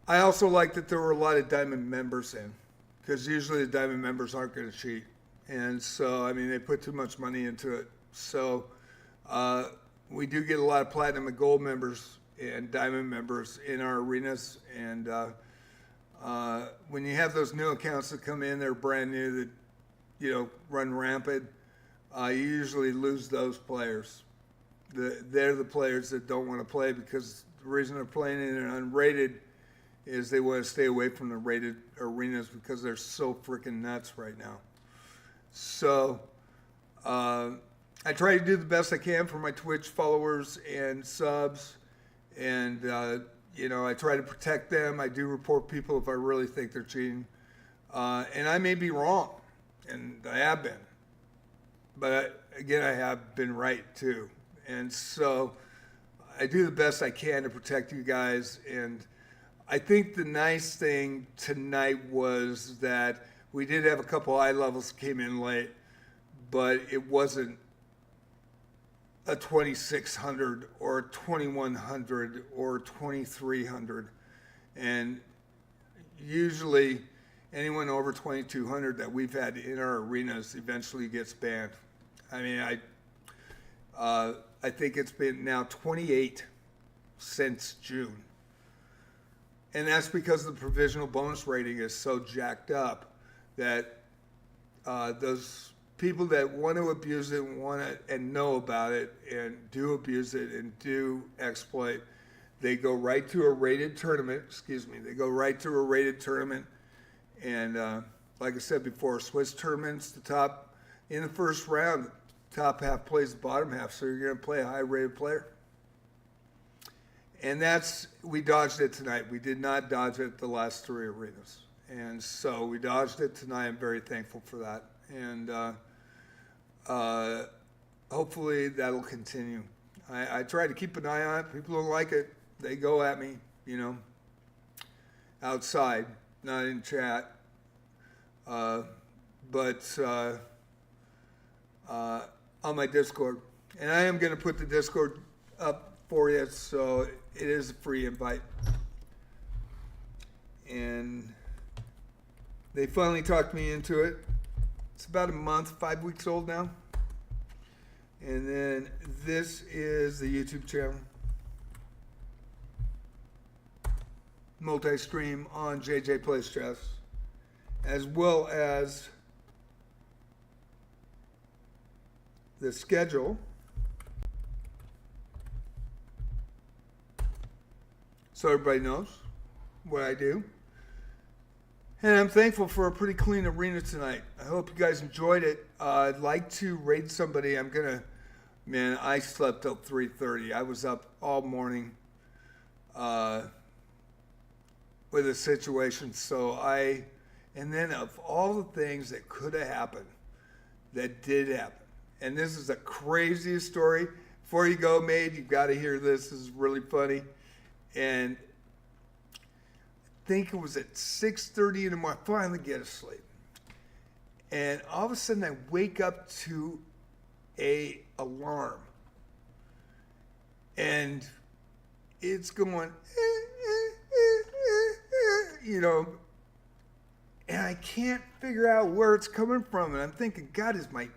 also like that there were a lot of Diamond members in, because usually the Diamond members aren't going to cheat. And so, I mean, they put too much money into it. So we do get a lot of Platinum and Gold members and Diamond members in our arenas. And when you have those new accounts that come in, they're brand new, that, run rampant, you usually lose those players. They're the players that don't want to play, because the reason they're playing in an unrated is they want to stay away from the rated arenas because they're so freaking nuts right now. So I try to do the best I can for my Twitch followers and subs, and I try to protect them. I do report people if I really think they're cheating, and I may be wrong, and I have been, but again, I have been right too. And so I do the best I can to protect you guys. And I think the nice thing tonight was that we did have a couple eye levels that came in late, but it wasn't a 2600 or a 2100 or 2300. And usually anyone over 2,200 that we've had in our arenas eventually gets banned. I mean, I think it's been now 28 since June. And that's because the provisional bonus rating is so jacked up that those people that want to abuse it and want it and know about it and do abuse it and do exploit, they go right to a rated tournament. They go right to a rated tournament. And like I said before, Swiss tournaments, the top in the first round, the top half plays the bottom half, so you're going to play a high-rated player. And we dodged it tonight. We did not dodge it the last 3 arenas. And so we dodged it tonight. I'm very thankful for that. And hopefully that'll continue. I try to keep an eye on it. People don't like it. They go at me, outside, not in chat. But on my Discord. And I am going to put the Discord up for you, so it is a free invite. And they finally talked me into it. It's about a month, 5 weeks old now. And then this is the YouTube channel. Multi-stream on JJ Plays Chess, as well as the schedule. So everybody knows what I do. And I'm thankful for a pretty clean arena tonight. I hope you guys enjoyed it. I'd like to raid somebody. Man, I slept till 3:30. I was up all morning with a situation. And then of all the things that could have happened, that did happen. And this is the craziest story. Before you go, Maid, you've got to hear this. This is really funny. And I think it was at 6:30 in the morning. I finally get to sleep. And all of a sudden I wake up to a alarm. And it's going, and I can't figure out where it's coming from. And I'm thinking, God, is my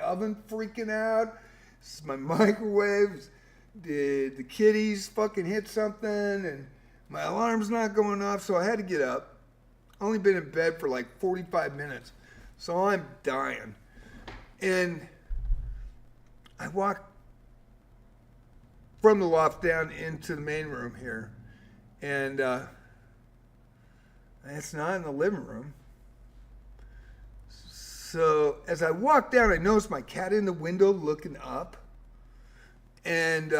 oven freaking out? Is my microwave? Did the kitties fucking hit something? And my alarm's not going off, so I had to get up. Only been in bed for like 45 minutes, so I'm dying. And I walk from the loft down into the main room here, and it's not in the living room. So as I walk down, I notice my cat in the window looking up. And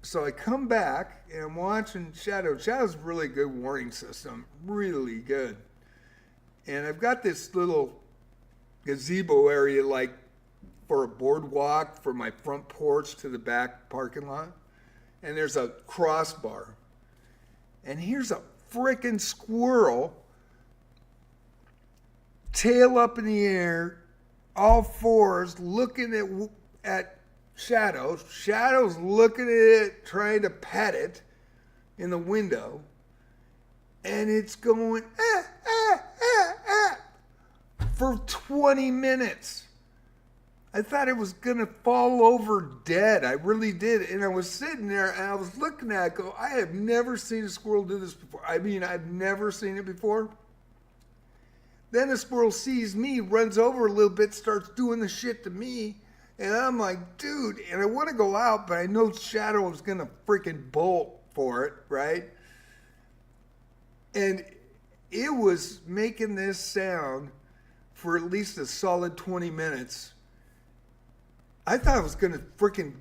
so I come back, and I'm watching Shadow. Shadow's a really good warning system, really good. And I've got this little gazebo area, like for a boardwalk from my front porch to the back parking lot. And there's a crossbar. And here's a frickin' squirrel, tail up in the air, all fours, looking at Shadow. Shadow's looking at it, trying to pet it in the window. And it's going, for 20 minutes. I thought it was going to fall over dead. I really did. And I was sitting there, and I was looking at it, I have never seen a squirrel do this before. I mean, I've never seen it before. Then the squirrel sees me, runs over a little bit, starts doing the shit to me. And I'm like, dude, and I want to go out, but I know Shadow is going to freaking bolt for it, right? And it was making this sound for at least a solid 20 minutes. I thought I was going to freaking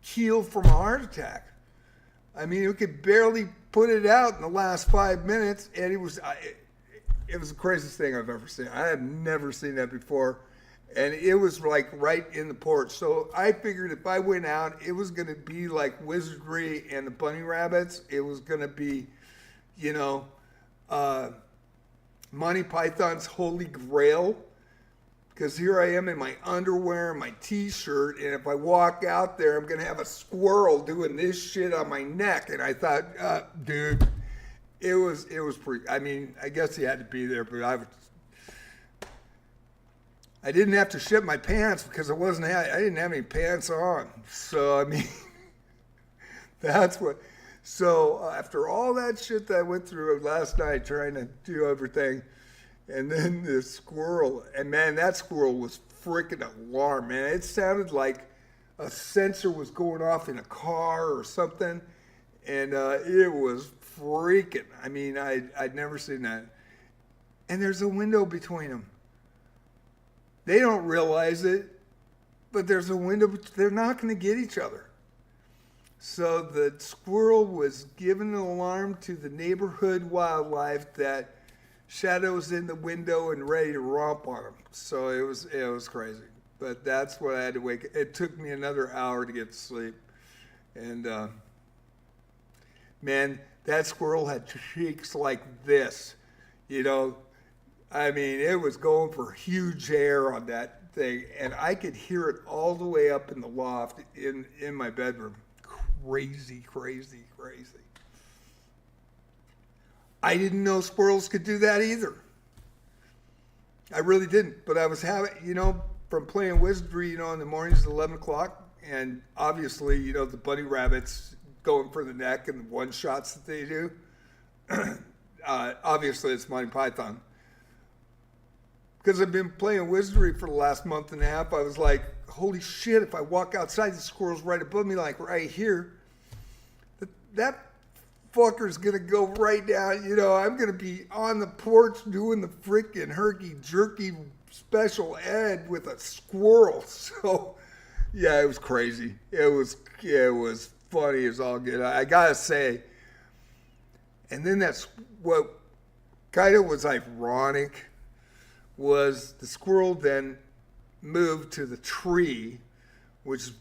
keel from a heart attack. I mean, it could barely put it out in the last 5 minutes, and it was the craziest thing I've ever seen. I had never seen that before. And it was like right in the porch. So I figured if I went out, it was going to be like Wizardry and the Bunny Rabbits. It was going to be, Monty Python's Holy Grail. Because here I am in my underwear and my t-shirt. And if I walk out there, I'm going to have a squirrel doing this shit on my neck. And I thought, dude. it was pretty. I mean, I guess he had to be there, but I didn't have to shit my pants because I didn't have any pants on. So I mean, that's what. So after all that shit that I went through last night trying to do everything, and then this squirrel, and man, that squirrel was freaking alarm, man. It sounded like a sensor was going off in a car or something, and it was freaking. I mean, I'd never seen that. And there's a window between them. They don't realize it, but there's a window. They're not going to get each other. So the squirrel was giving an alarm to the neighborhood wildlife that Shadow's in the window and ready to romp on him. So it was crazy. But that's what I had to wake. It took me another hour to get to sleep. And man, that squirrel had cheeks like this. You know, I mean, it was going for huge air on that thing. And I could hear it all the way up in the loft in my bedroom. Crazy, crazy, crazy. I didn't know squirrels could do that either. I really didn't. But I was having, from playing Wizardry, in the mornings at 11 o'clock, and obviously, the bunny rabbits going for the neck and the one shots that they do. Obviously, it's Monty Python. Because I've been playing Wizardry for the last month and a half, I was like, holy shit, if I walk outside, the squirrel's right above me, like right here. That fucker's going to go right down. I'm going to be on the porch doing the freaking herky-jerky special ed with a squirrel. So, yeah, it was crazy. It was funny as all get. I got to say, and then that's what kind of was ironic was the squirrel then moved to the tree, which is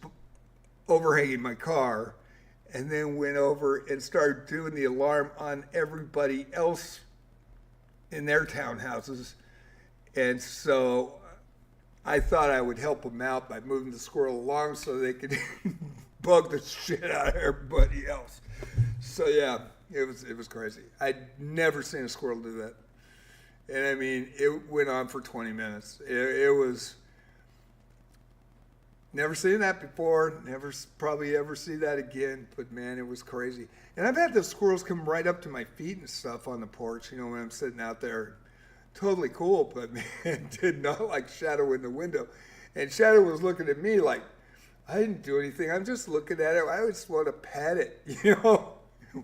overhanging my car, and then went over and started doing the alarm on everybody else in their townhouses. And so I thought I would help them out by moving the squirrel along so they could bug the shit out of everybody else. So yeah, it was crazy. I'd never seen a squirrel do that. And I mean, it went on for 20 minutes. It was... Never seen that before. Never probably ever see that again. But man, it was crazy. And I've had the squirrels come right up to my feet and stuff on the porch, when I'm sitting out there. Totally cool, but man, did not like Shadow in the window. And Shadow was looking at me like, I didn't do anything. I'm just looking at it. I just want to pet it,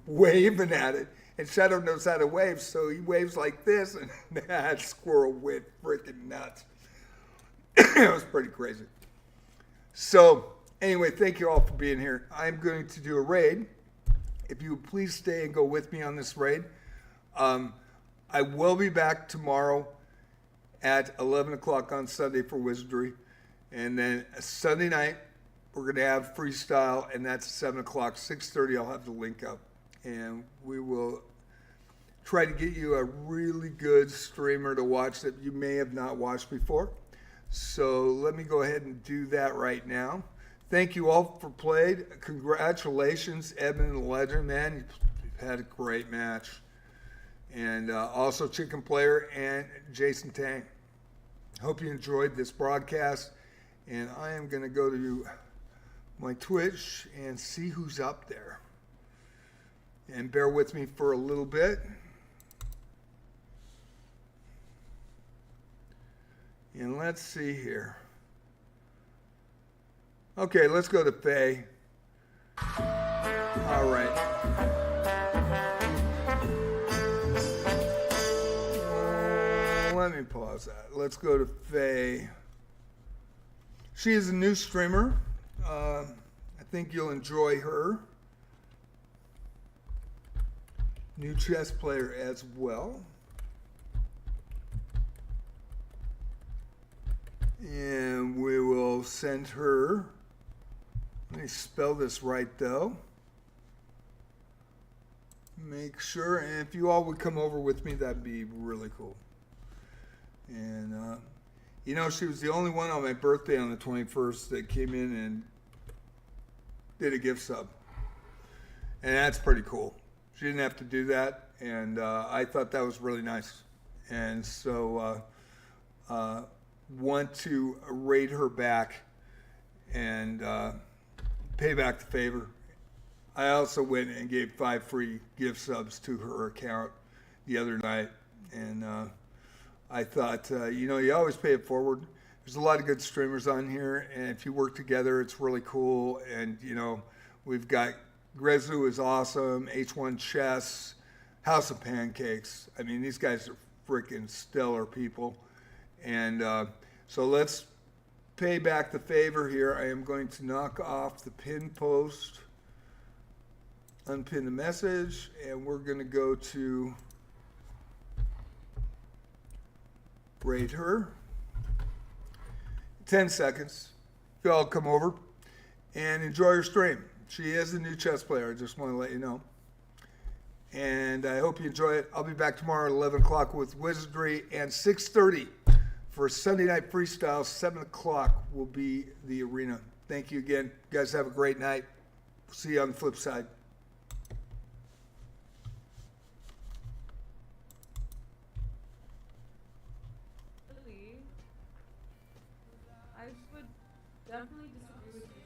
waving at it. And Shadow knows how to wave, so he waves like this, and that squirrel went freaking nuts. It was pretty crazy. So, anyway, thank you all for being here. I'm going to do a raid. If you would please stay and go with me on this raid. I will be back tomorrow at 11 o'clock on Sunday for Wizardry. And then Sunday night, we're going to have freestyle, and that's 7 o'clock, 6:30. I'll have the link up. And we will try to get you a really good streamer to watch that you may have not watched before. So let me go ahead and do that right now. Thank you all for playing. Congratulations, Edmund the Legend, man. You've had a great match. And also Chicken Player and Jason Tang. Hope you enjoyed this broadcast. And I am going to go to my Twitch and see who's up there. And bear with me for a little bit. And let's see here. Okay, let's go to Faye. All right. Let me pause that. Let's go to Faye. She is a new streamer. I think you'll enjoy her. New chess player as well. And we will send her, let me spell this right though. Make sure, and if you all would come over with me, that'd be really cool. And, she was the only one on my birthday on the 21st that came in and did a gift sub. And that's pretty cool. She didn't have to do that, and I thought that was really nice. And so want to rate her back and pay back the favor. I also went and gave 5 free gift subs to her account the other night, and I thought, you always pay it forward. There's a lot of good streamers on here, and if you work together, it's really cool. And we've got Grezu is awesome, H1 Chess, House of Pancakes. I mean, these guys are freaking stellar people, and so let's pay back the favor here. I am going to knock off the pin post, unpin the message, and we're going to go to rate her. 10 seconds. If y'all come over and enjoy her stream. She is a new chess player. I just want to let you know. And I hope you enjoy it. I'll be back tomorrow at 11 o'clock with Wizardry, and 6:30 for Sunday Night Freestyle. 7 o'clock will be the arena. Thank you again. You guys have a great night. See you on the flip side. I would definitely disagree with you.